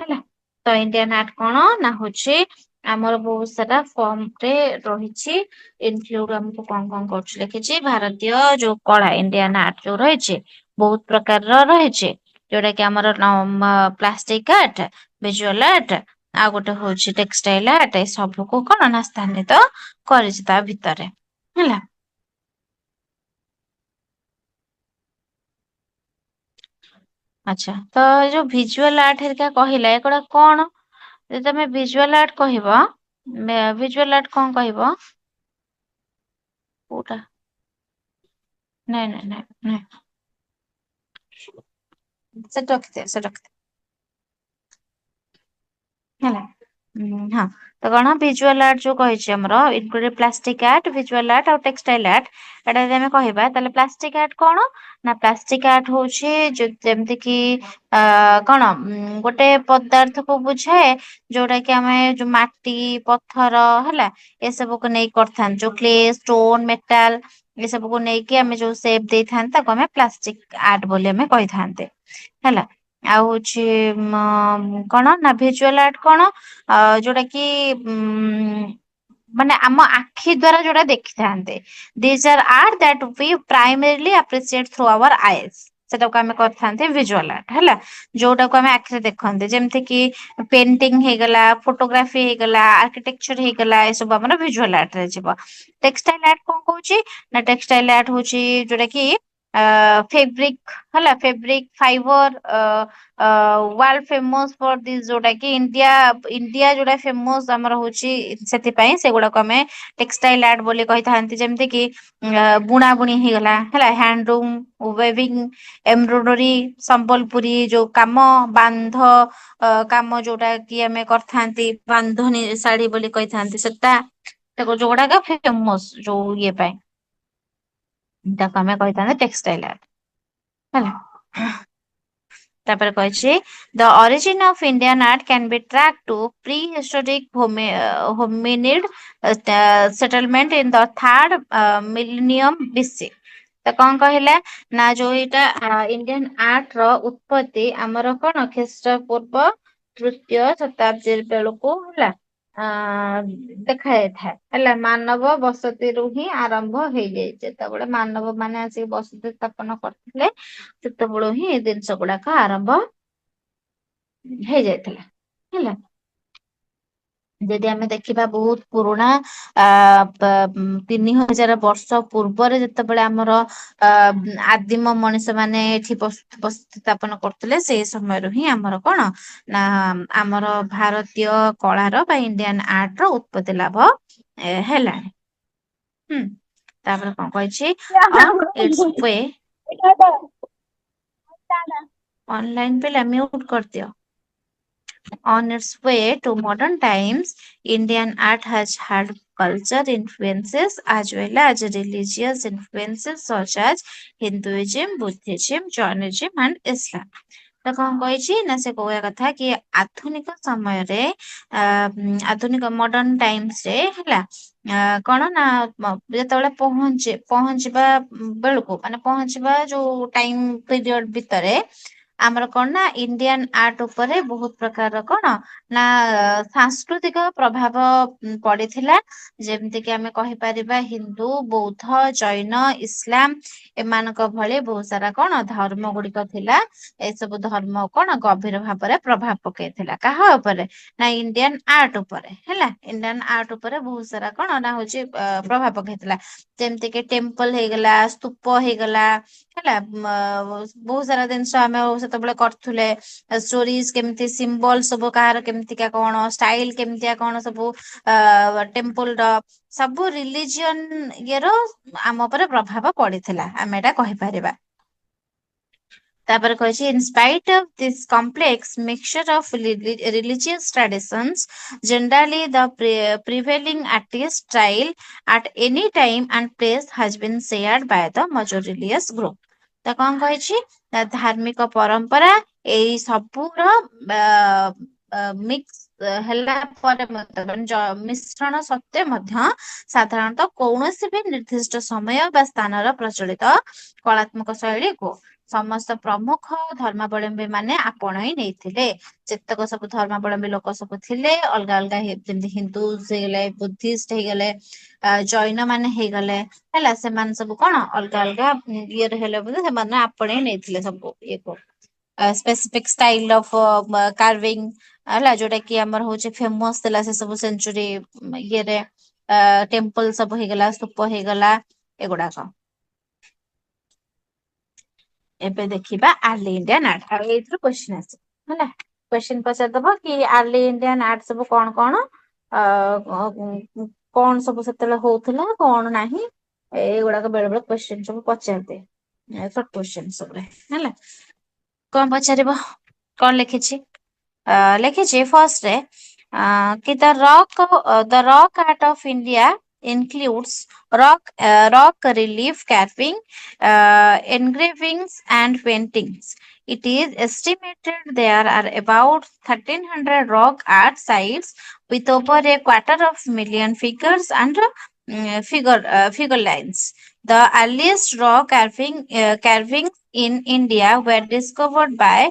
Speaker 1: ହେଲା। ତ ଇଣ୍ଡିଆନ ଆର୍ଟ କଣ ନା ହଉଛି ଆମର ବହୁତ ସାରା ଫର୍ମ ରେ ରହିଛି। ଇନକ୍ଲୁଡ ଆମକୁ କଣ କରୁଛି ଲେଖିଛି ଭାରତୀୟ ଯୋଉ କଳା ଇଣ୍ଡିଆନ ଆର୍ଟ ଯୋଉ ରହିଛି ବହୁତ ପ୍ରକାରର ରହିଛି। ଯୋଉଟା କି ଆମର ପ୍ଲାଷ୍ଟିକ ଆର୍ଟ, ଭିଜୁଆଲ ଆର୍ଟ, ଆଉ ଗୋଟେ ହଉଛି ଟେକ୍ସଟାଇଲ ଆର୍ଟ, ଏ ସବୁକୁ କଣ ନା ସ୍ଥାନିତ କରିଛି ତା ଭିତରେ ହେଲା। ଆଚ୍ଛା, ତ ଏ ଯୋଉ ଭିଜୁଆଲ ଆର୍ଟ ହେରିକା କହିଲା ଏଗୁଡା କଣ? ଯଦି ତମେ ଭିଜୁଆଲ ଆର୍ଟ କହିବ, ଭିଜୁଆଲ ଆର୍ଟ କଣ କହିବ? କୋଉଟା? ନାଇଁ ନାଇଁ ନାଇଁ ନାଇଁ। ସେଟା ରଖିଦିଅ, ସେଟା ରଖିଦିଅ। ହେଲା। ହଁ। ତ କଣ ଭିଜୁଆଲ ଆର୍ଟ ଯୋଉ କହିଛି ଆମର including plastic art, visual art ଆଉ ଟେକ୍ସଟାଇଲ ଆର୍ଟ। ଏଇଟା ଯଦି ଆମେ କହିବା ତାହଲେ ପ୍ଲାଷ୍ଟିକ ଆର୍ଟ କଣ? ନା ପ୍ଲାଷ୍ଟିକ ଆର୍ଟ ହଉଛି ଯେମିତି କିି କଣ ଗୋଟେ ପଦାର୍ଥକୁ ବୁଝାଏ ଯୋଉଟା କି ଆମେ ଯୋଉ ମାଟି, ପଥର ହେଲା ଏସବୁକୁ ନେଇକି କରିଥାନ୍ତି। ଯୋଉ କ୍ଲେ, ଷ୍ଟୋନ, ମେଟାଲ ଏ ସବୁକୁ ନେଇକି ଆମେ ଯୋଉ ସେପ ଦେଇଥାନ୍ତେ ତାକୁ ଆମେ ପ୍ଲାଷ୍ଟିକ ଆର୍ଟ ବୋଲି ଆମେ କହିଥାନ୍ତେ। ହେଲା। ଆଉ ହଉଛି କଣ ନା ଭିଜୁଆଲ ଆର୍ଟ କଣ ଯୋଉଟା କି ମାନେ ଆମ ଆଖି ଦ୍ଵାରା ଯୋଉଟା ଦେଖିଥାନ୍ତେ। These are art that we primarily appreciate through our eyes. ସେଟାକୁ ଆମେ କରିଥାନ୍ତେ ଭିଜୁଆଲ ଆର୍ଟ ହେଲା। ଯୋଉଟାକୁ ଆମେ ଆଖିରେ ଦେଖନ୍ତେ ଯେମିତି କିି ପେଣ୍ଟିଂ ହେଇଗଲା, ଫଟୋଗ୍ରାଫି ହେଇଗଲା, ଆର୍କିଟେକ୍ଚର ହେଇଗଲା, ଏସବୁ ଆମର ଭିଜୁଆଲ ଆର୍ଟ ରେ ଯିବ। ଟେକ୍ସଟାଇଲ ଆର୍ଟ କଣ କହୁଛି ନା ଟେକ୍ସଟାଇଲ ଆର୍ଟ ହଉଛି ଯୋଉଟା କି ଫେବ୍ରିକ ହେଲା, fabric fibre world famous for this ଯୋଉଟା କି ଇଣ୍ଡିଆ ଯୋଉଟା ଫେମସ ଆମର ହଉଛି ସେଥିପାଇଁ ସେଗୁଡାକୁ ଆମେ ଟେକ୍ସଟାଇଲ ଆର୍ଟ ବୋଲି କହିଥାନ୍ତି। ଯେମିତି କି ବୁଣା ବୁଣି ହେଇଗଲା ହେଲା, ହ୍ୟାଣ୍ଡଲୁମ, ୱେବିଂ, ଏମ୍ବ୍ରୋଡୋରୀ, ସମ୍ବଲପୁରୀ ଯୋଉ କାମ, ବାନ୍ଧ କାମ ଯୋଉଟା କି ଆମେ କରିଥାନ୍ତି ବାନ୍ଧନୀ ଶାଢୀ ବୋଲି କହିଥାନ୍ତି ସେଟା। ତାକୁ ଯୋଉଗୁଡାକ ଫେମସ ଯୋଉ ଇଏ ପାଇଁ ତାକୁ ଆମେ କହିଥାନ୍ତେ ଟେକ୍ସଟାଇଲ ଆର୍ଟ ହେଲା। ତାପରେ କହିଛି the origin of Indian art can be tracked to prehistoric hominid settlement in the third millennium BC। ତ କଣ କହିଲା ନା ଯୋଉ ଏଇଟା ଇଣ୍ଡିଆନ ଆର୍ଟ ର ଉତ୍ପତ୍ତି ଆମର କଣ ଖ୍ରୀଷ୍ଟ ପୂର୍ବ ତୃତୀୟ ଶତାବ୍ଦୀ ବେଳକୁ ହେଲା ଦେଖା ଯାଇଥାଏ ହେଲା। ମାନବ ବସତିରୁ ହିଁ ଆରମ୍ଭ ହେଇଯାଇଛି। ଯେତେବେଳେ ମାନବ ମାନେ ଆସିକି ବସତି ସ୍ଥାପନ କରିଥିଲେ ସେତେବେଳୁ ହିଁ ଏ ଜିନିଷ ଗୁଡାକ ଆରମ୍ଭ ହେଇଯାଇଥିଲା ହେଲା। ଯଦି ଆମେ ଦେଖିବା ବହୁତ ପୁରୁଣା ଆ 3000 ବର୍ଷ ପୂର୍ବରେ ଯେତେବେଳେ ଆମର ଅ ଆଦିମ ମଣିଷ ମାନେ ଏଠି ବସତି ସ୍ଥାପନ କରୁଥିଲେ ସେଇ ସମୟରୁ ହିଁ ଆମର କଣ ନା ଆମର ଭାରତୀୟ କଳାର ବା ଇଣ୍ଡିଆନ ଆର୍ଟ ର ଉତ୍ପତ୍ତି ଲାଭ ହେଲାଣି। ହୁଁ ତାପରେ କଣ କହିଛି ଅନ୍ ଇଟ୍ସ ୱେ ଅନଲାଇନ ପିଲା ମ୍ୟୁଟ କରିଦିଅ। On its way to modern times, Indian art has had culture influences as well as religious influences such as Hinduism, Buddhism, Jainism and Islam। ତ କଣ କହିଛି ନା ସେ କହିବା କଥା କି ଆଧୁନିକ ସମୟରେ ଆଧୁନିକ ମଡର୍ଣ ଟାଇମ୍ସ ରେ ହେଲା କଣ ନା ଯେତେବେଳେ ପହଞ୍ଚିବା ବେଳକୁ ମାନେ ପହଞ୍ଚିବା ଯୋଉ ଟାଇମ ପିରିୟଡ ଭିତରେ ଆମର କଣ ନା ଇଣ୍ଡିଆନ ଆର୍ଟ ଉପରେ ବହୁତ ପ୍ରକାରର କଣ ନା ସାଂସ୍କୃତିକ ପ୍ରଭାବ ପଡିଥିଲା। ଯେମିତି କିି ଆମେ କହିପାରିବା ହିନ୍ଦୁ, ବୌଦ୍ଧ, ଜୈନ, ଇସଲାମ ଏମାନଙ୍କ ଭଳି ବହୁତ ସାରା କଣ ଧର୍ମ ଗୁଡିକ ଥିଲା। ଏସବୁ ଧର୍ମ କଣ ଗଭୀର ଭାବରେ ପ୍ରଭାବ ପକେଇଥିଲା କାହା ଉପରେ ନା ଇଣ୍ଡିଆନ ଆର୍ଟ ଉପରେ ହେଲା। ଇଣ୍ଡିଆନ ଆର୍ଟ ଉପରେ ବହୁତ ସାରା କଣ ନା ହଉଛି ପ୍ରଭାବ ପକେଇଥିଲା। ଯେମିତି କି ଟେମ୍ପଲ ହେଇଗଲା, ସ୍ତୂପ ହେଇଗଲା ହେଲା ବହୁତ ସାରା ଜିନିଷ ଆମେ ସେତେବେଳେ କରୁଥିଲେ। ଷ୍ଟୋରିଜ କେମିତି ସିମ୍ବଲ ସବୁ କାହାର କେମିତିକା କଣ ଷ୍ଟାଇଲ କେମିତିଆ କଣ ସବୁ ଟେମ୍ପଲ ର ସବୁ ରିଲିଜିଅନ ଇଏ ର ଆମ ଉପରେ ପ୍ରଭାବ ପଡିଥିଲା ଆମେ ଏଟା କହିପାରିବା। ତାପରେ କହିଛି in spite of this complex mixture of religious traditions generally the prevailing artist style at any time and place has been shared by the majorilious group। ତ କଣ କହିଛି ନା ଧାର୍ମିକ ପରମ୍ପରା ଏଇ ସବୁର ମିକ୍ସ ହେଲା ପରେ ମଧ୍ୟ ମିଶ୍ରଣ ସତ୍ତ୍ୱେ ମଧ୍ୟ ସାଧାରଣତଃ କୌଣସି ବି ନିର୍ଦ୍ଦିଷ୍ଟ ସମୟ ବା ସ୍ଥାନର ପ୍ରଚଳିତ କଳାତ୍ମକ ଶୈଳୀକୁ ସମସ୍ତ ପ୍ରମୁଖ ଧର୍ମାବଲମ୍ବୀ ମାନେ ଆପଣେଇ ନେଇଥିଲେ। ଯେତେକ ସବୁ ଧର୍ମାବଲମ୍ବୀ ଲୋକ ସବୁ ଥିଲେ, ଅଲଗା ଅଲଗା ଯେମିତି ହିନ୍ଦୁ ହେଇଗଲେ, ବୁଦ୍ଧିଷ୍ଟ ହେଇଗଲେ, ଜୈନ ମାନେ ହେଇଗଲେ, ହେଲା ସେମାନେ ସବୁ କଣ ଅଲଗା ଅଲଗା ଇଏରେ ହେଲେ ବୋଧେ ସେମାନେ ଆପଣେଇ ନେଇଥିଲେ ସବୁ ଇଏକୁ। ସ୍ପେସିଫିକ ଷ୍ଟାଇଲ ଅଫ କାର୍ଭିଂ, ହେଲା ଯୋଉଟା କି ଆମର ହଉଛି ଫେମସ ଥିଲା ସେ ସବୁ ସେଞ୍ଚୁରୀ ଇଏରେ। ଟେମ୍ପଲ ସବୁ ହେଇଗଲା, ସ୍ତୂପ ହେଇଗଲା, ଏଗୁଡାକ। ଏବେ ଦେଖିବା ଆର୍ଲି ଇଣ୍ଡିଆନ ଆର୍ଟ। ଆଉ ଏଇଥିରୁ କ୍ୱେଶ୍ଚିନ୍ ଆସିବ ହେଲା। କ୍ୱେଶ୍ଚିନ୍ ପଚାରିଦବ କି ଆର୍ଲି ଇଣ୍ଡିଆନ ଆର୍ଟ ସବୁ କଣ କଣ, କଣ ସବୁ ସେତେବେଳେ ହଉଥିଲା କଣ ନାହିଁ, ଏଇଗୁଡାକ ବେଳେ ବେଳେ କ୍ୱେଶ୍ଚିନ୍ ସବୁ ପଚାରିଦିଏ ସର୍ଟ କ୍ୱେଶ୍ଚିନ୍ ସବୁରେ ହେଲା। କଣ ପଚାରିବ, କଣ ଲେଖିଛି? ଲେଖିଛି ଫର୍ଷ୍ଟରେ କି the rock art of India includes rock relief carving, engravings and paintings. It is estimated there are about 1300 rock art sites with over a quarter of million figures and figure lines. The earliest rock carvings in India were discovered by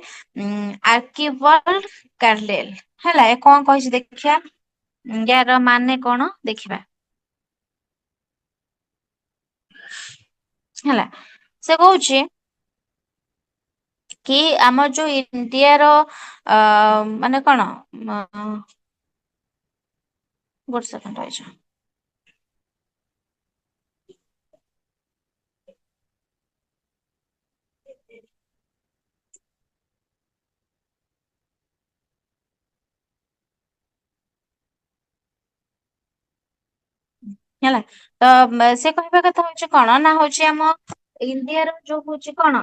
Speaker 1: Archibald Carlyle. ହେଲା ଏ କଣ କହିଛି ଦେଖିବା, ୟାର ମାନେ କଣ ଦେଖିବା ହେଲା। ସେ କହୁଛି କି ଆମର ଯୋଉ ଇଣ୍ଡିଆର ମାନେ କଣ, ଗୋଟେ ସେକେଣ୍ଡ ରହିଛ। ହେଲା ତ ସେ କହିବା କଥା ହଉଛି କଣ ନା ହଉଛି ଆମ ଇଣ୍ଡିଆର ଯୋଉ ହଉଛି କଣ,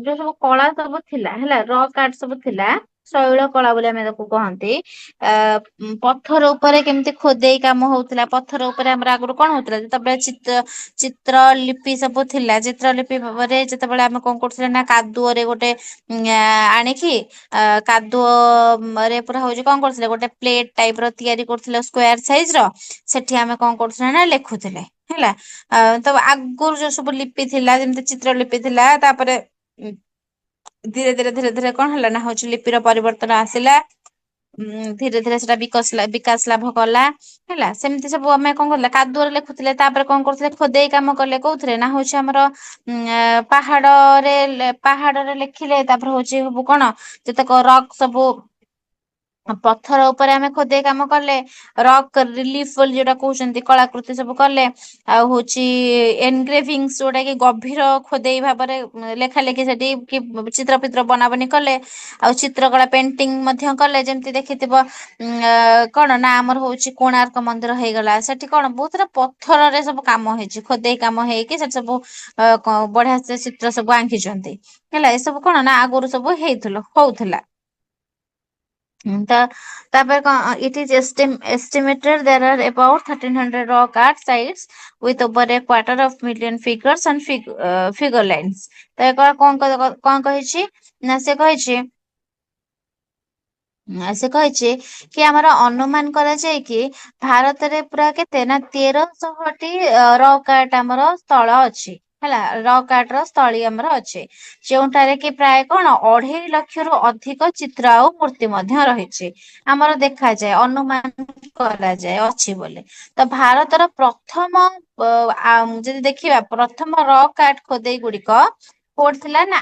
Speaker 1: ଯୋଉ ସବୁ କଳା ସବୁ ଥିଲା ହେଲା, ରକ୍ ଆର୍ଟ ସବୁ ଥିଲା, ଶୈଳ କଳା ବୋଲି ଆମେ ତାକୁ କହନ୍ତି। ପଥର ଉପରେ କେମିତି ଖୋଦେଇ କାମ ହଉଥିଲା, ପଥର ଉପରେ ଆମର ଆଗରୁ କଣ ହଉଥିଲା, ଯେତେବେଳେ ଚିତ୍ର ଲିପି ସବୁ ଥିଲା, ଚିତ୍ର ଲିପି ଭାବରେ ଯେତେବେଳେ ଆମେ କଣ କରୁଥିଲେ ନା କାଦୁଅରେ ଗୋଟେ ଆଣିକି କାଦୁଅରେ ପୁରା ହଉଛି କଣ କରୁଥିଲେ, ଗୋଟେ ପ୍ଲେଟ ଟାଇପ ର ତିଆରି କରୁଥିଲେ ସ୍କୋୟାର ସାଇଜ ର, ସେଠି ଆମେ କଣ କରୁଥିଲେ ନା ଲେଖୁଥିଲେ ହେଲା। ତ ଆଗରୁ ଯୋଉ ସବୁ ଲିପି ଥିଲା, ଯେମିତି ଚିତ୍ର ଲିପି ଥିଲା, ତାପରେ ଧୀରେ ଧୀରେ କଣ ହେଲା ନା ହଉଛି ଲିପିର ପରିବର୍ତ୍ତନ ଆସିଲା। ଧୀରେ ଧୀରେ ସେଟା ବିକାଶ ଲାଭ କଲା ହେଲା। ସେମିତି ସବୁ ଆମେ କଣ କରୁଥିଲେ, କାଦୁଅରେ ଲେଖୁଥିଲେ, ତାପରେ କଣ କରୁଥିଲେ ଖୋଦେଇ କାମ କଲେ, କୋଉଥିରେ ନା ହଉଛି ଆମର ପାହାଡରେ ଲେଖିଲେ, ତାପରେ ହଉଛି ସବୁ କଣ ଯେତେକ ରକ୍ ସବୁ ପଥର ଉପରେ ଆମେ ଖୋଦେଇ କାମ କଲେ, ରକ୍ ରିଲିଫ ବୋଲି ଯୋଉଟା କହୁଛନ୍ତି କଳାକୃତି ସବୁ କଲେ। ଆଉ ହଉଛି ଏନଗ୍ରେଭିଙ୍ଗସ ଯୋଉଟା କି ଗଭୀର ଖୋଦେଇ ଭାବରେ ଲେଖା ଲେଖି ସେଠି କି ଚିତ୍ର ବନାବନି କଲେ। ଆଉ ଚିତ୍ରକଳା ପେଣ୍ଟିଂ ମଧ୍ୟ କଲେ, ଯେମିତି ଦେଖିଥିବ କଣ ନା ଆମର ହଉଛି କୋଣାର୍କ ମନ୍ଦିର ହେଇଗଲା, ସେଠି କଣ ବହୁତ ସାରା ପଥରରେ ସବୁ କାମ ହେଇଛି, ଖୋଦେଇ କାମ ହେଇକି ସେଠି ସବୁ ବଢିଆ ସେ ଚିତ୍ର ସବୁ ଆଙ୍କିଛନ୍ତି ହେଲା। ଏସବୁ କଣ ନା ଆଗରୁ ସବୁ ହଉଥିଲା। ତ ତାପରେ କଣ, it is estimated there are about 1300 rock art sites with over a quarter of million figures and figure lines. ତ କଣ କହିଛି ନା ସେ କହିଛି କି ଆମର ଅନୁମାନ କରାଯାଏ କି ଭାରତରେ ପୁରା କେତେ ନା 1300ଟି ରକ୍ ଆର୍ଟ ଆମର ସ୍ଥଳ ଅଛି ହେଲା, ରକ୍ ଆର୍ଟ ର ସ୍ଥଳୀ ଆମର ଅଛି, ଯେଉଁଠାରେ କି ପ୍ରାୟ କଣ 2.5 ଲକ୍ଷରୁ ଅଧିକ ଚିତ୍ର ଆଉ ମୂର୍ତ୍ତି ମଧ୍ୟ ରହିଛି। ଆମର ଦେଖାଯାଏ, ଅନୁମାନ କରାଯାଏ ଅଛି ବୋଲି। ତ ଭାରତର ପ୍ରଥମ ଯଦି ଦେଖିବା ପ୍ରଥମ ରକ୍ ଆର୍ଟ ଖୋଦେଇ ଗୁଡିକ କୋଉଠି ଥିଲା ନା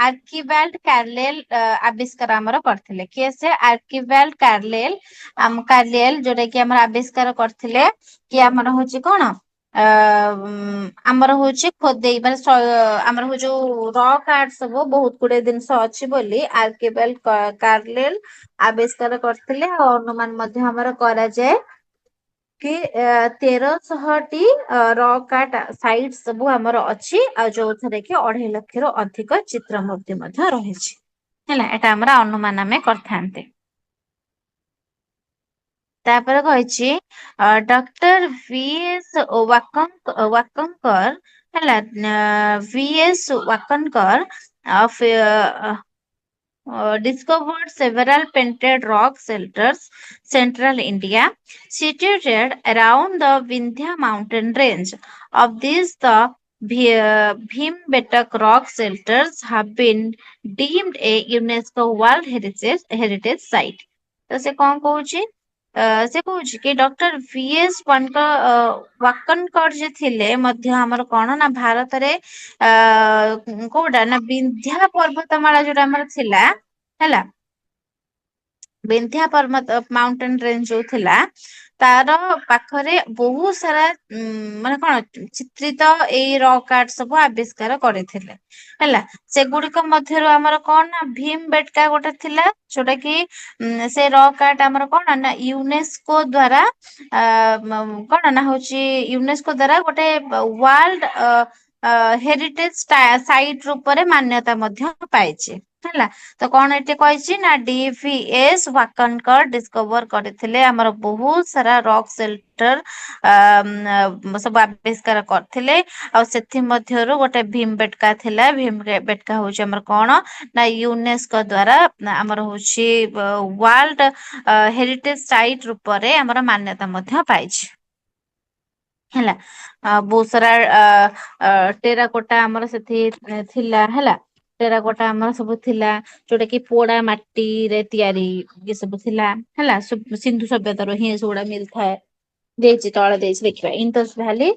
Speaker 1: ଆର୍କିବାଲ୍ଡ କାର୍ଲେଲ ଆବିଷ୍କାର ଆମର କରିଥିଲେ। କିଏ ସେ ଆର୍କିବାଲ୍ଡ କାର୍ଲେଲ ଯୋଉଟା କି ଆମର ଆବିଷ୍କାର କରିଥିଲେ କି ଆମର ହଉଛି କଣ ଆମର ହଉଛି ଖୋଦେଇ ମାନେ ଆମର ହଉ ଯୋଉ ରକ୍ ଆର୍ଟ ସବୁ ବହୁତ ଗୁଡେ ଜିନିଷ ଅଛି ବୋଲି ଆର୍କିବାଲ୍ଡ କାର୍ଲେଲ ଆବିଷ୍କାର କରିଥିଲେ। ଆଉ ଅନୁମାନ ମଧ୍ୟ ଆମର କରାଯାଏ କି 1300ଟି ରକ୍ ଆର୍ଟ ସାଇଟ ସବୁ ଆମର ଅଛି, ଆଉ ଯୋଉଥିରେ କି 2.5 ଲକ୍ଷରୁ ଅଧିକ ଚିତ୍ର ମୂର୍ତ୍ତି ମଧ୍ୟ ରହିଛି ହେଲା। ଏଟା ଆମର ଅନୁମାନ ଆମେ କରିଥାନ୍ତେ। ତାପରେ କହିଛି ଡକ୍ଟର ୱାକଙ୍କର ହେଲା, VS ୱାକନକର discovered several painted rock shelters, central India, situated around the Vindhya mountain range. Of these, the Bhimbetak rock shelters have been deemed a UNESCO World Heritage Site. ତ ସେ କଣ କହୁଛି? ସେ କହୁଛି କି ଡକ୍ଟର VS ୱାକନକର ଯିଏ ଥିଲେ ମଧ୍ୟ ଆମର କଣ ନା ଭାରତରେ କୋଉଟା ନା ବିନ୍ଧ୍ୟା ପର୍ବତମାଳା ଯୋଉଟା ଆମର ଥିଲା ହେଲା, ବିନ୍ଧ୍ୟା ପର୍ବତ ମାଉଣ୍ଟେନ ରେଞ୍ଜ ଯୋଉ ଥିଲା ତାର ପାଖରେ ବହୁତ ସାରା ମାନେ କଣ ଚିତ୍ରିତ ଏଇ ରକ୍ ଆର୍ଟ ସବୁ ଆବିଷ୍କାର କରିଥିଲେ ହେଲା। ସେଗୁଡିକ ମଧ୍ୟରୁ ଆମର କଣ ନା ଭୀମ ବେଟକା ଗୋଟେ ଥିଲା, ଯୋଉଟା କି ସେ ରକ୍ ଆର୍ଟ ଆମର କଣ ନା ୟୁନେସ୍କୋ ଦ୍ଵାରା କଣ ନା ହଉଛି ୟୁନେସ୍କୋ ଦ୍ଵାରା ଗୋଟେ ୱାର୍ଲଡ ହେରିଟେଜ ସାଇଟ ରୂପରେ ମାନ୍ୟତା ମଧ୍ୟ ପାଇଛି ହେଲା। ତ କଣ ଏଠି କହିଛି ନା DVS ୱାକନକର ଡିସ୍କଭର କରିଥିଲେ ଆମର ବହୁତ ସାରା ରକ୍ ସେଲ୍ଟର ସବୁ ଆବିଷ୍କାର କରିଥିଲେ। ଆଉ ସେଥିମଧ୍ୟରୁ ଗୋଟେ ଭୀମ ବେଟକା ଥିଲା। ଭୀମ ବେଟକା ହଉଛି ଆମର କଣ ନା ୟୁନେସ୍କୋ ଦ୍ଵାରା ଆମର ହଉଛି ୱାର୍ଲଡ ହେରିଟେଜ ସାଇଟ ରୂପରେ ଆମର ମାନ୍ୟତା ମଧ୍ୟ ପାଇଛି ହେଲା। ବହୁତ ସାରା ଟେରାକୋଟା ଆମର ସେଠି ଥିଲା ହେଲା। ଟେରାକୋଟା ଆମର ସବୁ ଥିଲା, ଯୋଉଟା କି ପୋଡା ମାଟିରେ ତିଆରି ଇଏ ସବୁ ଥିଲା ହେଲା। ସିନ୍ଧୁ ସଭ୍ୟତାରୁ ହିଁ ଏ ସବୁଗୁଡା ମିଳିଥାଏ। ଦେଇଛି ତଳେ ଦେଇଛି ଦେଖିବା Indus valley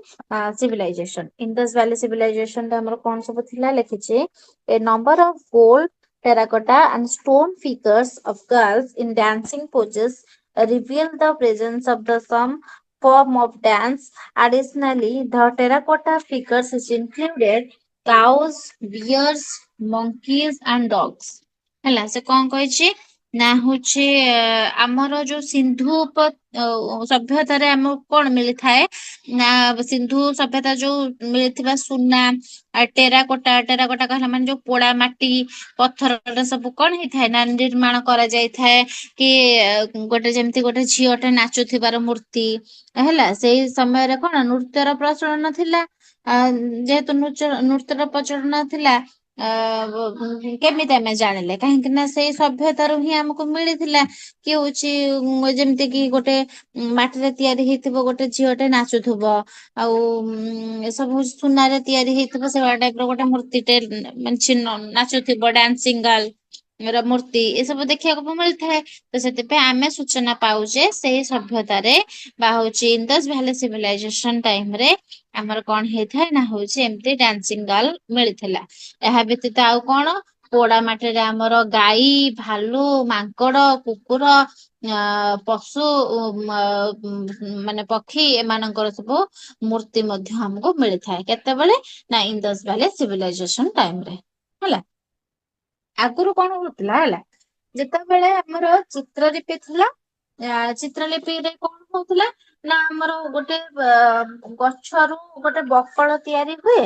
Speaker 1: civilisation. Indus valley civilisation ଟା ଆମର କଣ ସବୁ ଥିଲା ଲେଖିଛି, a number of gold terracotta and stone figures of girls in dancing poses reveal the presence of the some form of dance. Additionally, the terracotta figures is included cows, bears, monkeys and dogs। ହେଲା ସେ କଣ କହିଛି ନା ହଉଛି ଆମର ଯୋଉ ସିନ୍ଧୁ ସଭ୍ୟତାରେ ଆମକୁ କଣ ମିଳିଥାଏ ନା ସିନ୍ଧୁ ସଭ୍ୟତା ଯୋଉ ମିଳିଥିବା ସୁନା ଟେରାକୋଟା, ଟେରାକୋଟା କହିଲା ମାନେ ଯୋଉ ପୋଡା ମାଟି ପଥରରେ ସବୁ କଣ ହେଇଥାଏ ନା ନିର୍ମାଣ କରାଯାଇଥାଏ କି ଗୋଟେ ଯେମିତି ଗୋଟେ ଝିଅଟେ ନାଚୁଥିବାର ମୂର୍ତ୍ତି ହେଲା। ସେଇ ସମୟରେ କଣ ନୃତ୍ୟର ପ୍ରଚଳନ ଥିଲା। ଯେହେତୁ ନୃତ୍ୟର ପ୍ରଚଳନ ଥିଲା ଆ କେମିତି ଆମେ ଜାଣିଲେ, କାହିଁକି ନା ସେଇ ସଭ୍ୟତାରୁ ହିଁ ଆମକୁ ମିଳିଥିଲା କି ହଉଛି ଯେମିତି କି ଗୋଟେ ମାଟିରେ ତିଆରି ହେଇଥିବ ଗୋଟେ ଝିଅଟେ ନାଚୁଥିବ, ଆଉ ଏସବୁ ସୁନାରେ ତିଆରି ହେଇଥିବ ସେଇଭଳିଆ ଟାଇପ ର ଗୋଟେ ମୂର୍ତ୍ତିଟେ ମାନେ ନାଚୁଥିବ ଡାନ୍ସିଂ ଗାର୍ଲ ର ମୂର୍ତ୍ତି ଏସବୁ ଦେଖିବାକୁ ମିଳିଥାଏ। ତ ସେଥିପାଇଁ ଆମେ ସୂଚନା ପାଉଛେ ସେଇ ସଭ୍ୟତାରେ ବା ହଉଛି ଇଣ୍ଡସ୍ ଭ୍ୟାଲି ସିଭିଲାଇଜେସନ ଟାଇମ ରେ ଆମର କଣ ହେଇଥାଏ ନା ହଉଛି ଏମିତି ଡାନ୍ସିଂ ଗାର୍ଲ ମିଳିଥିଲା। ଏହା ବ୍ୟତୀତ ଆଉ କଣ ପୋଡା ମାଟିରେ ଆମର ଗାଈ, ଭାଲୁ, ମାଙ୍କଡ, କୁକୁର ପଶୁ ମାନେ ପକ୍ଷୀ ଏମାନଙ୍କର ସବୁ ମୂର୍ତ୍ତି ମଧ୍ୟ ଆମକୁ ମିଳିଥାଏ। କେତେବେଳେ ନା ଇଣ୍ଡସ୍ ଭ୍ୟାଲି ସିଭିଲାଇଜେସନ ଟାଇମ ରେ ହେଲା। ଆଗରୁ କଣ ହଉଥିଲା ହେଲା, ଯେତେବେଳେ ଆମର ଚିତ୍ରଲିପି ଥିଲା ଚିତ୍ରଲିପିରେ କଣ ହଉଥିଲା ନା ଆମର ଗୋଟେ ଗଛରୁ ଗୋଟେ ବକଳ ତିଆରି ହୁଏ।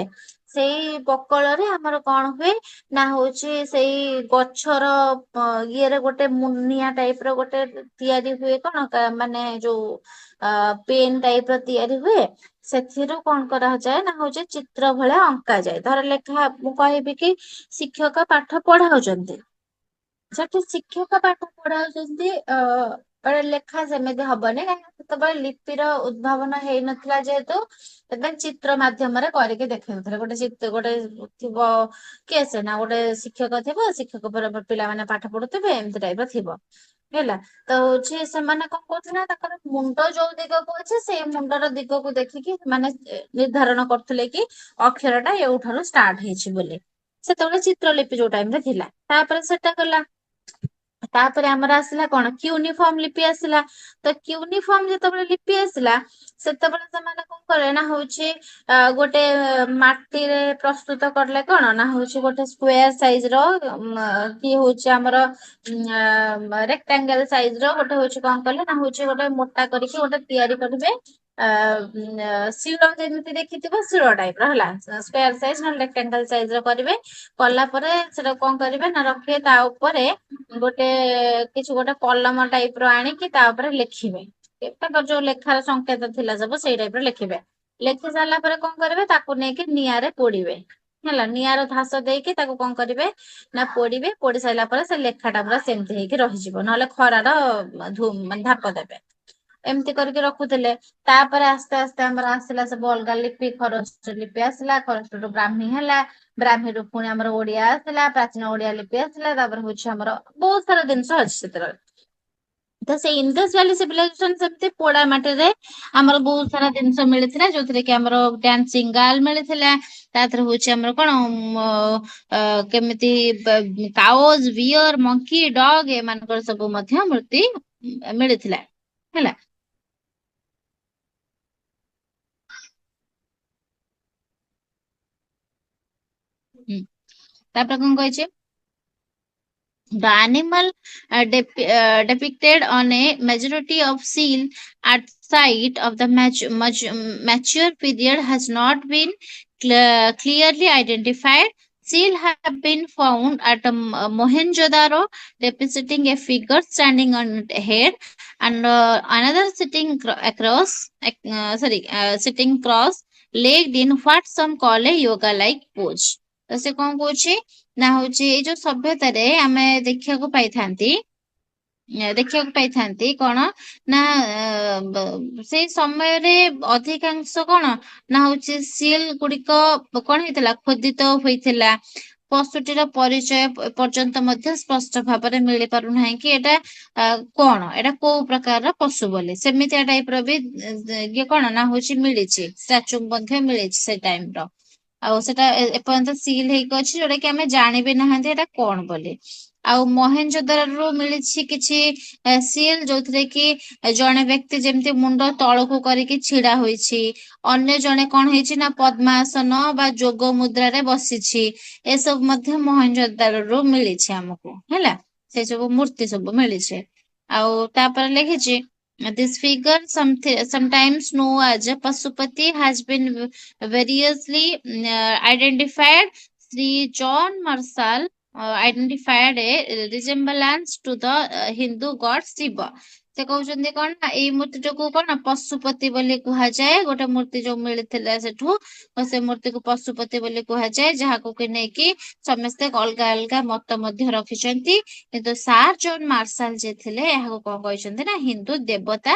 Speaker 1: ସେଇ ବକଳରେ ଆମର କଣ ହୁଏ ନା ହଉଛି ସେଇ ଗଛର ଇଏରେ ଗୋଟେ ମୁନିଆ ଟାଇପ ର ଗୋଟେ ତିଆରି ହୁଏ କଣ ମାନେ ଯୋଉ ପେନ୍ ଟାଇପ ର ତିଆରି ହୁଏ। ସେଥିରୁ କଣ କରାଯାଏ ନା ହଉଛି ଚିତ୍ର ଭଳିଆ ଅଙ୍କା ଯାଏ। ଧର ଲେଖା ମୁଁ କହିବି କି ଶିକ୍ଷକ ପାଠ ପଢାଉଛନ୍ତି, ସେଠି ଶିକ୍ଷକ ପାଠ ପଢାଉଛନ୍ତି ଲେଖା ସେମିତି ହବନି, କାହିଁକି ସେତେବେଳେ ଲିପିର ଉଦ୍ଭାବନ ହେଇନଥିଲା ଯେହେତୁ ଏବେ ଚିତ୍ର ମାଧ୍ୟମରେ କରିକି ଦେଖେଇଉଥିଲେ। ଗୋଟେ ଥିବ କିଏ ସେ ନା ଗୋଟେ ଶିକ୍ଷକ ଥିବ, ଶିକ୍ଷକ ପରେ ପିଲାମାନେ ପାଠ ପଢୁଥିବେ ଏମିତି ଟାଇପ ର ଥିବ ହେଲା। ତ ହଉଛି ସେମାନେ କଣ କରୁଥିଲେ ନା ତାଙ୍କର ମୁଣ୍ଡ ଯୋଉ ଦିଗକୁ ଅଛି ସେଇ ମୁଣ୍ଡର ଦିଗକୁ ଦେଖିକି ମାନେ ନିର୍ଦ୍ଧାରଣ କରୁଥିଲେ କି ଅକ୍ଷର ଟା ଏଉଠାରୁ ଷ୍ଟାର୍ଟ ହେଇଛି ବୋଲି। ସେତେବେଳେ ଚିତ୍ରଲିପି ଯୋଉ ଟାଇମ ରେ ଥିଲା, ତାପରେ ସେଟା ଗଲା। ତାପରେ ଆମର ଆସିଲା କଣ ୟୁନିଫର୍ମ ଲିପି ଆସିଲା। ତ ୟୁନିଫର୍ମ ଯେତେବେଳେ ଲିପି ଆସିଲା ସେତେବେଳେ ସେମାନେ କଣ କଲେ ନା ହଉଛି ଗୋଟେ ମାଟିରେ ପ୍ରସ୍ତୁତ କଲେ କଣ ନା ହଉଛି ଗୋଟେ ସ୍କ୍ୱୟାର ସାଇଜ ର କି ହଉଛି ଆମର ରେକ୍ଟାଙ୍ଗଲ ସାଇଜ ର ଗୋଟେ ହଉଛି କଣ କଲେ ନା ହଉଛି ଗୋଟେ ମୋଟା କରିକି ଗୋଟେ ତିଆରି କରିବେ। ଶିଳ ଯେମିତି ଦେଖିଥିବ ଶିଳ ଟାଇପ ର ହେଲା, ସ୍କ୍ୱୟାର ସାଇଜ ନହେଲେ ରେକ୍ଟାଙ୍ଗଲ ସାଇଜ ର କରିବେ। କଲା ପରେ ସେଟା କଣ କରିବେ ନା ରଖିବେ ତା ଉପରେ ଗୋଟେ କିଛି ଗୋଟେ କଲମ ଟାଇପ ର ଆଣିକି ତା ଉପରେ ଲେଖିବେ। ତାଙ୍କର ଯୋଉ ଲେଖାର ସଂକେତ ଥିଲା ସବୁ ସେଇ ଟାଇପ ରେ ଲେଖିବେ। ଲେଖି ସାରିଲା ପରେ କଣ କରିବେ ତାକୁ ନେଇକି ନିଆଁରେ ପୋଡିବେ ହେଲା ନିଆଁର ଧାସ ଦେଇକି ତାକୁ କଣ କରିବେ ନା ପୋଡିବେ। ପୋଡି ସାରିଲା ପରେ ସେ ଲେଖାଟା ପୁରା ସେମିତି ହେଇକି ରହିଯିବ, ନହେଲେ ଖରାର ମାନେ ଧାପ ଦେବେ। ଏମିତି କରିକି ରଖୁଥିଲେ। ତାପରେ ଆସ୍ତେ ଆସ୍ତେ ଆମର ଆସିଲା ସବୁ ଅଲଗା ଲିପି, ଖରସ୍ତ ଲିପି ଆସିଲା, ଖରସ୍ତରୁ ବ୍ରାହ୍ମୀ ହେଲା, ବ୍ରାହ୍ମୀରୁ ପୁଣି ଆମର ଓଡିଆ ଆସିଲା, ପ୍ରାଚୀନ ଓଡିଆ ଲିପି ଆସିଲା, ତାପରେ ହଉଛି ଆମର ବହୁତ ସାରା ଜିନିଷ ଅଛି ସେଥିରେ। ତ ସେଇ ଇଣ୍ଡସ୍ ଭ୍ୟାଲି ସିଭିଲାଇଜେସନ ସେମିତି ପୋଡା ମାଟିରେ ଆମର ବହୁତ ସାରା ଜିନିଷ ମିଳିଥିଲା, ଯୋଉଥିରେ କି ଆମର ଡ୍ୟାନ୍ସିଂ ଗାର୍ଲ ମିଳିଥିଲା। ତା ଦେହରେ ହଉଛି ଆମର କଣ କେମିତି କାଓଜ, ବିୟର, ମଙ୍କି, ଡଗ୍ ଏମାନଙ୍କର ସବୁ ମଧ୍ୟ ମୂର୍ତ୍ତି ମିଳିଥିଲା ହେଲା। ତାପରେ କଣ କହିଛି, the animal depicted on a majority of seal at site of the mature period has not been clearly identified. Seal have been found at Mohenjo-daro depicting a figure standing on its head and another sitting sitting cross legged in what some call a yoga like pose. ତ ସେ କଣ କହୁଛି ନା ହଉଛି ଏଇ ଯୋଉ ସଭ୍ୟତାରେ ଆମେ ଦେଖିବାକୁ ପାଇଥାନ୍ତି କଣ ନା ସେଇ ସମୟରେ ଅଧିକାଂଶ କଣ ନା ହଉଛି ସିଲ୍ ଗୁଡିକ କଣ ହେଇଥିଲା, ଖୋଦିତ ହୋଇଥିଲା। ପଶୁଟିର ପରିଚୟ ପର୍ଯ୍ୟନ୍ତ ମଧ୍ୟ ସ୍ପଷ୍ଟ ଭାବରେ ମିଳି ପାରୁନାହିଁ କି ଏଇଟା କଣ, ଏଇଟା କୋଉ ପ୍ରକାରର ପଶୁ ବୋଲି। ସେମିତିଆ ଟାଇପ ର ବି ଇଏ କଣ ନା ହଉଛି ମିଳିଛି, ଷ୍ଟାଚୁ ମଧ୍ୟ ମିଳିଛି ସେ ଟାଇମ ର। ଆଉ ସେଟା ଏପର୍ଯ୍ୟନ୍ତ ସିଲ୍ ହେଇକି ଅଛି, ଯୋଉଟା କି ଆମେ ଜାଣିବି ନାହାନ୍ତି ଏଟା କଣ ବୋଲି। ଆଉ ମହେଞ୍ଜୋଦାରୋରୁ ମିଳିଛି କିଛି ସିଲ୍, ଯୋଉଥିରେ କି ଜଣେ ବ୍ୟକ୍ତି ଯେମିତି ମୁଣ୍ଡ ତଳକୁ କରିକି ଛିଡା ହୋଇଛି, ଅନ୍ୟ ଜଣେ କଣ ହେଇଛି ନା ପଦ୍ମାସନ ବା ଯୋଗ ମୁଦ୍ରାରେ ବସିଛି। ଏସବୁ ମଧ୍ୟ ମହେଞ୍ଜୋଦାରୋରୁ ମିଳିଛି ଆମକୁ ହେଲା, ସେ ସବୁ ମୂର୍ତ୍ତି ସବୁ ମିଳିଛି। ଆଉ ତାପରେ ଲେଖିଛି this figure sometimes known as Pasupati has been variously identified. Sri John Marshall identified a resemblance to the Hindu god Shiva. ସେ କହୁଛନ୍ତି କଣ ନା ଏଇ ମୂର୍ତ୍ତିଟାକୁ କଣ ପଶୁପତି ବୋଲି କୁହାଯାଏ। ଗୋଟେ ମୂର୍ତ୍ତି ଯୋଉ ମିଳିଥିଲା ସେଠୁ, ସେ ମୂର୍ତ୍ତିକୁ ପଶୁପତି ବୋଲି କୁହାଯାଏ, ଯାହାକୁ କି ନେଇକି ସମସ୍ତେ ଅଲଗା ଅଲଗା ମତ ମଧ୍ୟ ରଖିଛନ୍ତି। କିନ୍ତୁ ସାର୍ ଜନ୍ ମାର୍ଶାଲ ଯିଏ ଥିଲେ, ଏହାକୁ କଣ କହିଛନ୍ତି ନା ହିନ୍ଦୁ ଦେବତା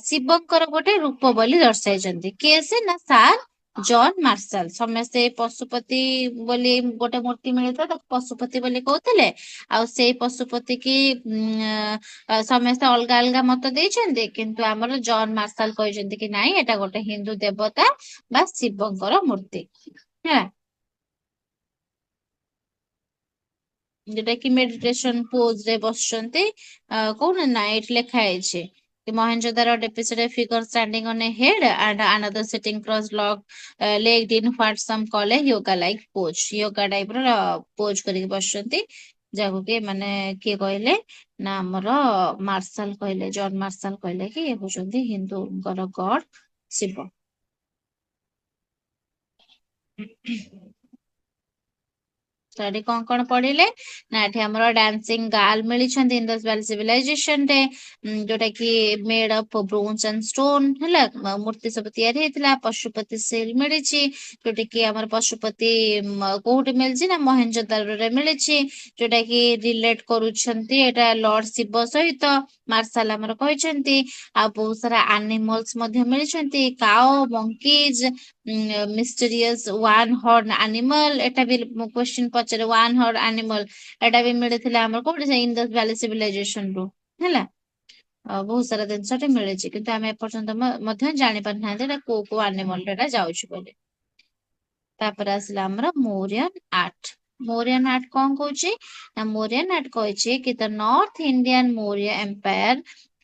Speaker 1: ଶିବଙ୍କର ଗୋଟେ ରୂପ ବୋଲି ଦର୍ଶାଇଛନ୍ତି। କିଏ ସେ ନା ସାର୍ ଜନ୍ ମାର୍ଶାଲ। ସମସ୍ତେ ପଶୁପତି ବୋଲି ଗୋଟେ ମୂର୍ତ୍ତି ମିଳିଥିଲା, ତାକୁ ପଶୁପତି ବୋଲି କହୁଥିଲେ। ଆଉ ସେଇ ପଶୁପତି କି ସମସ୍ତେ ଅଲଗା ଅଲଗା ମତ ଦେଇଛନ୍ତି, କିନ୍ତୁ ଆମର ଜନ୍ ମାର୍ଶାଲ କହିଛନ୍ତି କି ନାଇଁ ଏଟା ଗୋଟେ ହିନ୍ଦୁ ଦେବତା ବା ଶିବଙ୍କର ମୂର୍ତ୍ତି ହେଲା। ଯୋଉଟା କି ମେଡିଟେସନ ପୋଜ ରେ ବସୁଛନ୍ତି। କୋଉଠି ନା ଏଇଠି ଲେଖା ହେଇଛି Mohenjo-daro depicted a figure standing on a head and another sitting legged in what some call a yoga like pose. yoga type ର pose କରିକି ବସୁଛନ୍ତି, ଯାହାକୁ କି ମାନେ କିଏ କହିଲେ ନା ଆମର ମାର୍ଶାଲ କହିଲେ, ଜନ୍ ମାର୍ଶାଲ କହିଲେ କି ଇଏ ହଉଛନ୍ତି ହିନ୍ଦୁଙ୍କର ଗଡ ଶିବ। ତ ଏଠି କଣ କଣ ପଢିଲେ ନା ଏଠି ଆମର ଡାନ୍ସିଂ ଗାର୍ଲ ମିଳିଛନ୍ତି ଇଣ୍ଡସ୍ ଭ୍ୟାଲି ସିଭିଲାଇଜେସନ ରେ, ଯୋଉଟା କି made of bronze and stone ହେଲା। ମୂର୍ତ୍ତି ସବୁ ତିଆରି ହେଇଥିଲା। ପଶୁପତି ସିଲ୍ ମିଳିଛି, ଯୋଉଟା କି ଆମର ପଶୁପତି କୋଉଠି ମିଳିଛି ନା ମହେଞ୍ଜୋଦାରୋରେ ମିଳିଛି, ଯୋଉଟା କି ରିଲେଟ କରୁଛନ୍ତି ଏଇଟା ଲର୍ଡ ଶିବ ସହିତ ମାର୍ଶାଲ ଆମର କହିଛନ୍ତି। ଆଉ ବହୁତ ସାରା ଆନିମଲ୍ସ ମଧ୍ୟ ମିଳିଛନ୍ତି, କାଓ, ମଙ୍କିଜ, ମିଷ୍ଟେରିୟସ୍ ୱାନ୍ ହର୍ନ ଆନିମଲ। ଏଟା ବି କ୍ୱେଶ୍ଚିନ୍ ପଚାରେ, ୱାନ୍ ହର୍ନ ଆନିମଲ ଏଟା ବି ମିଳିଥିଲା ଆମର କୋଉଠି, ସେ ଇଣ୍ଡସ୍ ଭ୍ୟାଲି ସିଭିଲାଇଜେସନ ରୁ ହେଲା। ବହୁତ ସାରା ଜିନିଷଟେ ମିଳିଛି, କିନ୍ତୁ ଆମେ ଏପର୍ଯ୍ୟନ୍ତ ମଧ୍ୟ ଜାଣି ପାରୁନାହାନ୍ତି ଏଟା କୋଉ କୋଉ ଆନିମଲ ଏଟା ଯାଉଛି ବୋଲି। ତାପରେ ଆସିଲା ଆମର ମୌର୍ୟନ୍ ଆର୍ଟ। ମୌର୍ୟନ୍ ଆର୍ଟ କଣ କହୁଛି ନା ମୌର୍ୟନ୍ ଆର୍ଟ କହିଛି କି the North Indian Maurya Empire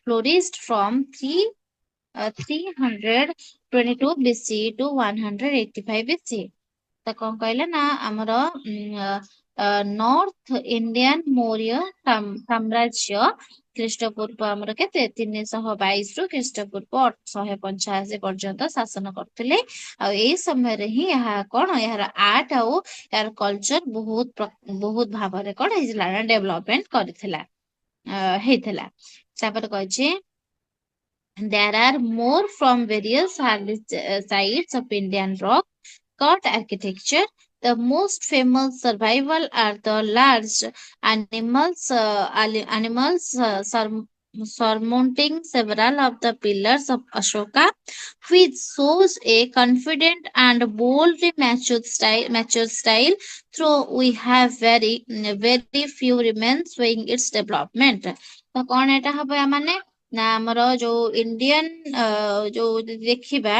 Speaker 1: flourished from 322 BC to 185 BC। ତ କଣ କହିଲେ ନା ଆମର ନର୍ଥ ଇଣ୍ଡିଆନ ମୌର୍ୟ ସାମ୍ରାଜ୍ୟ ଖ୍ରୀଷ୍ଟପୂର୍ବ ଆମର କେତେ 322 ରୁ ଖ୍ରୀଷ୍ଟପୂର୍ବ 885 ପର୍ଯ୍ୟନ୍ତ ଶାସନ କରୁଥିଲେ। ଆଉ ଏଇ ସମୟରେ ହିଁ ଏହା କଣ ଏହାର ଆର୍ଟ ଆଉ ଏହାର କଲଚର ବହୁତ ଭାବରେ କଣ ହେଇଥିଲା ନା ଡେଭଲପମେଣ୍ଟ କରିଥିଲା, ହେଇଥିଲା। ତାପରେ କହିଛି there are more from various sites of Indian rock cut architecture The most famous survival are the large animals surmounting several of the pillars of Ashoka, which shows a confident and boldly mature style. Though we have very few remains showing its development. ତ କଣ ଏଟା ହବ ୟା ମାନେ ନା ଆମର ଯୋଉ Indian ଯୋଉ ଯଦି ଦେଖିବା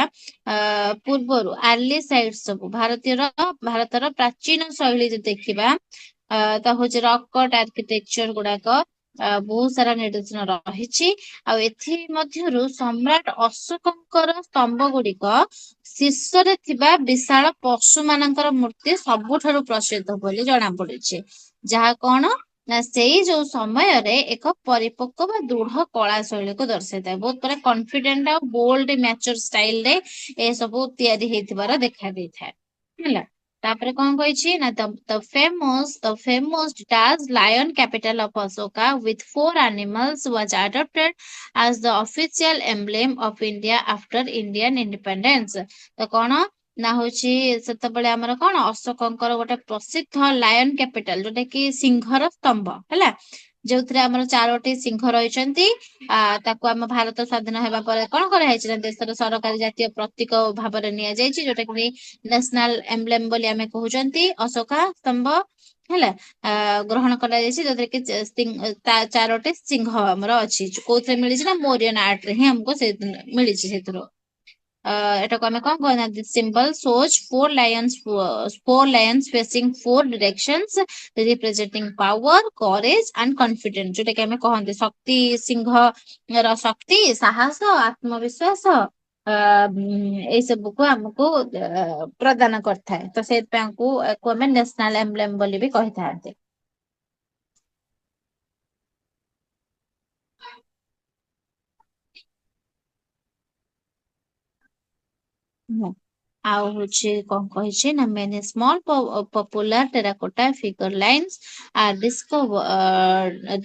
Speaker 1: ପୂର୍ବରୁ ଆର୍ଲି ସାଇଟ୍ ସବୁ ଭାରତର ପ୍ରାଚୀନ ଶୈଳୀ ଯଦି ଦେଖିବା ତ ହଉଛି ରକ୍ କଟ୍ ଆର୍କିଟେକ୍ଚର ଗୁଡାକ ବହୁତ ସାରା ନିଦର୍ଶନ ରହିଛି। ଆଉ ଏଥି ମଧ୍ୟରୁ ସମ୍ରାଟ ଅଶୋକଙ୍କର ସ୍ତମ୍ଭ ଗୁଡିକ ଶୀର୍ଷରେ ଥିବା ବିଶାଳ ପଶୁ ମାନଙ୍କର ମୂର୍ତ୍ତି ସବୁଠାରୁ ପ୍ରସିଦ୍ଧ ବୋଲି ଜଣା ପଡୁଛି। ଯାହା କଣ ନା ସେଇ ଯୋଉ ସମୟରେ ଏକ ପରିପକ୍ୱ ବା ଦୃଢ କଳା ଶୈଳୀକୁ ଦର୍ଶାଇଥାଏ। ବହୁତ ପୁରା କନଫିଡେଣ୍ଟ ଆଉ ବୋଲ୍ଡ ମ୍ୟାଚର ଷ୍ଟାଇଲରେ ଏ ସବୁ ତିଆରି ହେଇଥିବାର ଦେଖା ଦେଇଥାଏ ହେଲା। ତାପରେ କଣ କହିଛି ନା the famous Daz lion capital of Ashoka with four animals was adopted as the official emblem of India after Indian independence। ତ କଣ ନା ହଉଛି ସେତେବେଳେ ଆମର କଣ ଅଶୋକଙ୍କର ଗୋଟେ ପ୍ରସିଦ୍ଧ ଲାୟନ କ୍ୟାପିଟାଲ ଯୋଉଟା କି ସିଂହର ସ୍ତମ୍ଭ ହେଲା, ଯୋଉଥିରେ ଆମର ଚାରୋଟି ସିଂହ ରହିଛନ୍ତି। ତାକୁ ଆମ ଭାରତ ସ୍ଵାଧୀନ ହେବା ପରେ କଣ କରାହେଇଛି ନା ଦେଶର ସରକାରୀ ଜାତୀୟ ପ୍ରତୀକ ଭାବରେ ନିଆଯାଇଛି, ଯୋଉଟା କି ନ୍ୟାସନାଲ ଏମ୍ବ୍ଲେମ ବୋଲି ଆମେ କହୁଛନ୍ତି ଅଶୋକା ସ୍ତମ୍ଭ ହେଲା। ଗ୍ରହଣ କରାଯାଇଛି ଯୋଉଥିରେ କି ଚାରୋଟି ସିଂହ ଆମର ଅଛି। କୋଉଥିରେ ମିଳିଛି ନା ମୋରିୟନ ଆର୍ଟ ରେ ହିଁ ଆମକୁ ସେ ମିଳିଛି ସେଥିରୁ। ଏଟାକୁ ଆମେ କଣ କହିବା this symbol shows four lions facing four directions representing power, courage and confidence, ଯୋଉଟା କି ଆମେ କହନ୍ତି ଶକ୍ତି, ସିଂହର ଶକ୍ତି, ସାହସ, ଆତ୍ମବିଶ୍ୱାସ ଏଇ ସବୁକୁ ଆମକୁ ପ୍ରଦାନ କରିଥାଏ। ତ ସେଇଥିପାଇଁ ୟାକୁ ଆମେ ନ୍ୟାସନାଲ ଏମ୍ବ୍ଲେମ ବୋଲି ବି କହିଥାନ୍ତି। ହୁଁ। ଆଉ ହଉଛି କଣ କହିଛି ନା many small popular terracotta figure lines are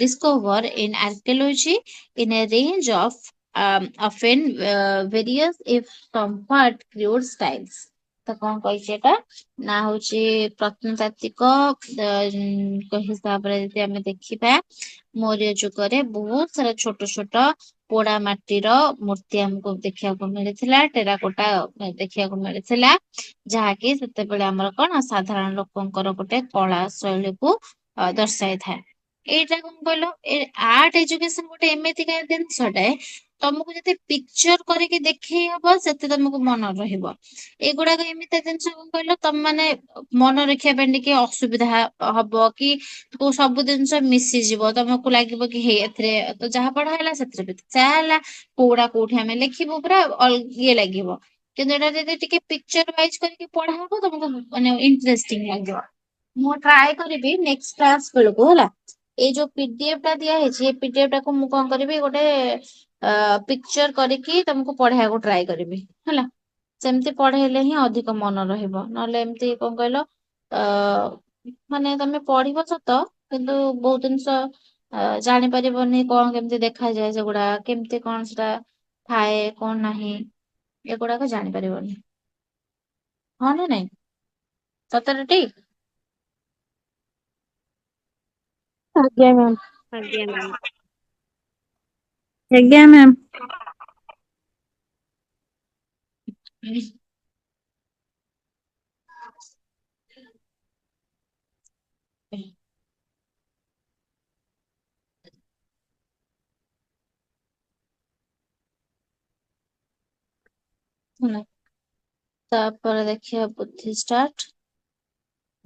Speaker 1: discovered in archaeology in a range of often various if somewhat crude styles। ତ କଣ କହିଛି ଏଟା ନା ହଉଛି ପ୍ରତ୍ନତାତ୍ତ୍ୱିକ ହିସାବରେ ଯଦି ଆମେ ଦେଖିବା ମୌର୍ଯ୍ୟ ଯୁଗରେ ବହୁତ ସାରା ଛୋଟ ଛୋଟ ପୋଡା ମାଟିର ମୂର୍ତ୍ତି ଆମକୁ ଦେଖିବାକୁ ମିଳିଥିଲା, ଟେରାକୋଟା ଦେଖିବାକୁ ମିଳିଥିଲା, ଯାହାକି ସେତେବେଳେ ଆମର କଣ ସାଧାରଣ ଲୋକଙ୍କର ଗୋଟେ କଳା ଶୈଳୀକୁ ଦର୍ଶାଇଥାଏ। ଏଇଟା କଣ କହିଲ ଏ ଆର୍ଟ ଏଜୁକେସନ ଗୋଟେ ଏମିତିକା ଜିନିଷଟେ ତମକୁ ଯେତେ ପିକ୍ଚର କରିକି ଦେଖେଇ ହବ ସେତେ ତମକୁ ମନେ ରହିବ। ଏଗୁଡାକ ଏମିତି ଜିନିଷ କଣ କହିଲ ତମ ମାନେ ମନେ ରଖିବା ପାଇଁ ଟିକେ ଅସୁବିଧା ହବ କି କୋଉ ସବୁ ଜିନିଷ ମିଶିଯିବ, ତମକୁ ଲାଗିବ କି ହେଇ ଏଥିରେ ତ ଯାହା ପଢା ହେଲା ସେଥିରେ ବି ଯାହା ହେଲା, କୋଉଟା କୋଉଠି ଆମେ ଲେଖିବୁ ପୁରା ଇଏ ଲାଗିବ। କିନ୍ତୁ ଏଟା ଯଦି ଟିକେ ପିକ୍ଚର ୱାଇଜ କରିକି ପଢା ହବ ତମକୁ ମାନେ ଇଣ୍ଟରେଷ୍ଟିଂ ଲାଗିବ। ମୁଁ ଟ୍ରାଏ କରିବି ନେକ୍ସଟ କ୍ଲାସ ବେଳକୁ ହେଲା, ଏଇ ଯୋଉ ପିଡିଏଫ ଟା ଦିଆ ହେଇଛି ଏ ପିଡିଏଫ ଟାକୁ ମୁଁ କଣ କରିବି ଗୋଟେ ପିକ୍ଚର କରିକି ତମକୁ ପଢେଇବାକୁ ଟ୍ରାଏ କରିବି ହେଲା। ସେମିତି ପଢେଇଲେ ହିଁ ଅଧିକ ମନ ରହିବ, ନହେଲେ ଏମିତି କଣ କହିଲ ମାନେ ତମେ ପଢିବ ସତ କିନ୍ତୁ ବହୁତ ଜିନିଷ ଜାଣିପାରିବନି, କଣ କେମିତି ଦେଖାଯାଏ, ସେଗୁଡା କେମିତି କଣ ସେଟା ଥାଏ କଣ ନାହିଁ ଏଗୁଡାକ ଜାଣିପାରିବନି। ହଁ ନା ନାଇଁ ସତରେ ଟି?
Speaker 2: ଆଜ୍ଞା ମ୍ୟାମ୍।
Speaker 3: ଆଜ୍ଞା ମ୍ୟାମ୍।
Speaker 1: ଆଜ୍ଞା ମ୍ୟାମ୍। ହେଲା ତାପରେ ଦେଖିବା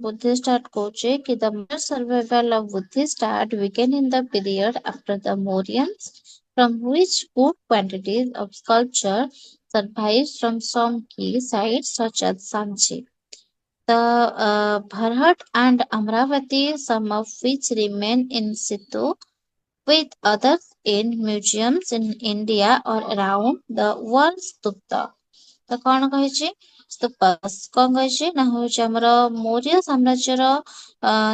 Speaker 1: Buddhist art କହୁଛି କି the mass survival of Buddhist art began in the period after the Mauryans, from which good quantities of sculpture survives from some key sites such as Sanchi, the Bharhat and Amravati, some of which remain in situ, with others in museums in India or around the world stupta। ତ କଣ କହିଛି ସ୍ତୂପାସ୍ କଣ କହିଛି ନା ହଉଛି ଆମର ମୌର୍ଯ୍ୟ ସାମ୍ରାଜ୍ୟର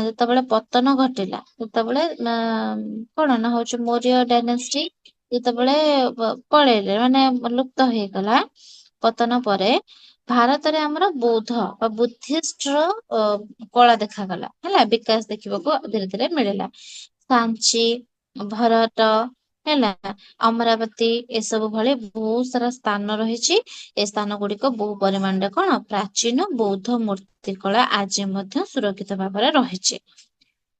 Speaker 1: ଯେତେବେଳେ ପତନ ଘଟିଲା, ଯେତେବେଳେ କଣ ନା ହଉଛି ମୌର୍ଯ୍ୟ ଡାଇନେଷ୍ଟି ଯେତେବେଳେ ପଳେଇଲେ ମାନେ ଲୁପ୍ତ ହେଇଗଲା ପତନ ପରେ ଭାରତରେ ଆମର ବୌଦ୍ଧ ବା ବୁଦ୍ଧିଷ୍ଟର କଳା ଦେଖାଗଲା ହେଲା, ବିକାଶ ଦେଖିବାକୁ ଧୀରେ ଧୀରେ ମିଳିଲା। ସାଞ୍ଚି, ଭରତ ହେଲା, ଅମରାବତୀ ଏସବୁ ଭଳି ବହୁତ ସାରା ସ୍ଥାନ ରହିଛି। ଏ ସ୍ଥାନ ଗୁଡିକ ବହୁ ପରିମାଣରେ କଣ ପ୍ରାଚୀନ ବୌଦ୍ଧ ମୂର୍ତ୍ତି କଳା ଆଜି ମଧ୍ୟ ସୁରକ୍ଷିତ ଭାବରେ ରହିଛି।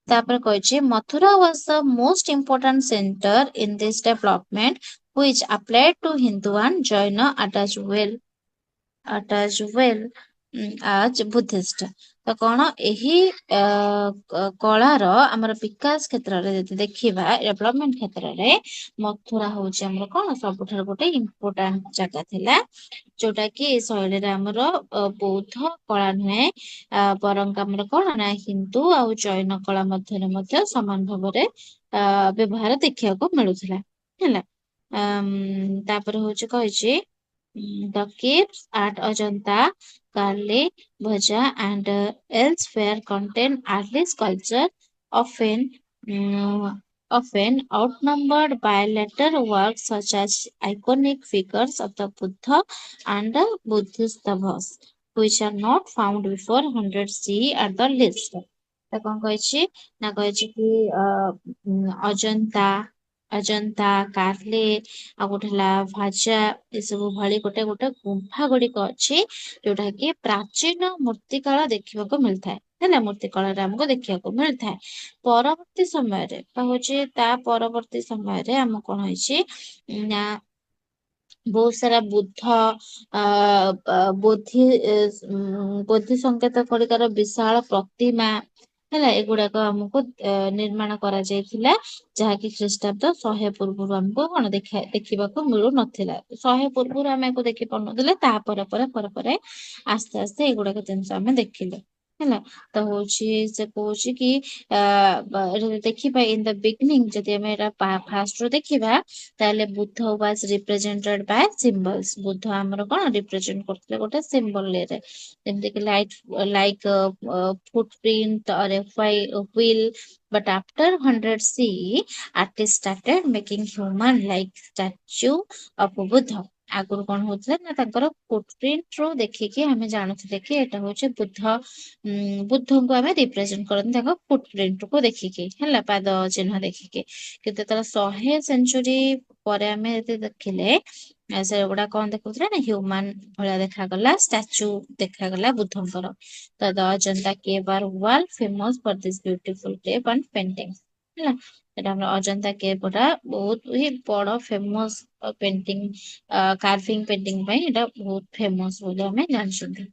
Speaker 1: ତାପରେ କହିଛି Mathura was the most important center in this development which applied to Hindu and Jaina as Buddhist। ତ କଣ ଏହି କଳାର ଆମର ବିକାଶ କ୍ଷେତ୍ରରେ ଯଦି ଦେଖିବା ଡେଭଲପମେଣ୍ଟ କ୍ଷେତ୍ରରେ ମଥୁରା ହଉଛି ଆମର କଣ ସବୁଠାରୁ ଗୋଟେ ଇମ୍ପୋର୍ଟାଣ୍ଟ ଜାଗା ଥିଲା, ଯୋଉଟା କି ଏ ଶୈଳୀରେ ଆମର ବୌଦ୍ଧ କଳା ନୁହେଁ ବରଂ ଆମର କଣ ନା ହିନ୍ଦୁ ଆଉ ଜୈନ କଳା ମଧ୍ୟରେ ମଧ୍ୟ ସମାନ ଭାବରେ ବ୍ୟବହାର ଦେଖିବାକୁ ମିଳୁଥିଲା ହେଲା। ତାପରେ ହଉଛି କହିଛି the caves at Ajanta, Karli, Bhaja and elsewhere contain early sculpture often often outnumbered by later works such as iconic figures of the Buddha and Buddhist devas, which are not found before 100 CE at the least। ତ କଣ କହିଛି ନା କହିଛି କି Ajanta, Carly ଆଉ ଗୋଟେ ହେଲା ଭାଜା ଏସବୁ ଭଳି ଗୋଟେ ଗୋଟେ ଗୁମ୍ଫା ଗୁଡିକ ଅଛି ଯୋଉଟା କି ପ୍ରାଚୀନ ମୂର୍ତ୍ତିକାଳ ଦେଖିବାକୁ ମିଳିଥାଏ ହେଲା, ମୂର୍ତ୍ତି କଳାରେ ଆମକୁ ଦେଖିବାକୁ ମିଳିଥାଏ। ପରବର୍ତ୍ତୀ ସମୟରେ ବା ହଉଛି ତା ପରବର୍ତ୍ତୀ ସମୟରେ ଆମକୁ କଣ ହେଇଛି ନା ବହୁତ ସାରା ବୁଦ୍ଧ ବୋଧି ସଂକେତ ଗୁଡିକର ବିଶାଳ ପ୍ରତିମା ହେଲା, ଏଗୁଡାକ ଆମକୁ ନିର୍ମାଣ କରାଯାଇଥିଲା, ଯାହାକି ଖ୍ରୀଷ୍ଟାବ୍ଦ 100 ପୂର୍ବରୁ ଆମକୁ କଣ ଦେଖିବାକୁ ମିଳୁନଥିଲା। 100 ପୂର୍ବରୁ ଆମେ ଆକୁ ଦେଖି ପାରୁନଥିଲେ, ପରେ ଆସ୍ତେ ଆସ୍ତେ ଏଗୁଡାକ ଜିନିଷ ଆମେ ଦେଖିଲେ ହେଲା। ତ ହଉଛି ସେ କହୁଛି କି ଦେଖିବା ଇନ ଦ ବିଗିନିଂ ଯଦି ଆମେ ଏଟା ଫାଷ୍ଟ ରୁ ଦେଖିବା ତାହେଲେ Buddha was represented by symbols. Buddha ଆମର କଣ ରିପ୍ରେଜେଣ୍ଟ କରୁଥିଲେ ଗୋଟେ ସିମ୍ବଲ ରେ, ଯେମିତି କି footprint or wheel, but after 100 CE artists started making human like statue of Buddha। ଆଗରୁ କଣ ହଉଥିଲା ନା ତାଙ୍କର ଫୁଟପ୍ରିଣ୍ଟ ରୁ ଦେଖିକି ଆମେ ଜାଣୁଥିଲେ କି ଏଟା ହଉଛି ବୁଦ୍ଧଙ୍କୁ ଆମେ ରିପ୍ରେଜେଣ୍ଟ କରନ୍ତି ତାଙ୍କ ଫୁଟପ୍ରିଣ୍ଟ କୁ ଦେଖିକି ହେଲା, ପାଦ ଚିହ୍ନ ଦେଖିକି। କିନ୍ତୁ ଯେତେବେଳେ 100 ସେଞ୍ଚୁରୀ ପରେ ଆମେ ଯଦି ଦେଖିଲେ ସେଗୁଡା କଣ ଦେଖଉଥିଲା ନା ହ୍ୟୁମାନ ଭଳିଆ ଦେଖାଗଲା, ଷ୍ଟାଚୁ ଦେଖାଗଲା ବୁଦ୍ଧଙ୍କର। ତ the Ajanta cave are world famous for this beautiful cave and painting ହେଲା। ସେଟା ଆମର ଅଜନ୍ତା କେଭ୍ ଟା ବହୁତ ହି ବଡ ଫେମସ ପେଣ୍ଟିଂ କାର୍ଭିଂ ପେଣ୍ଟିଂ ପାଇଁ ଏଟା ବହୁତ ଫେମସ ବୋଲି ଆମେ ଜାଣିଛନ୍ତି।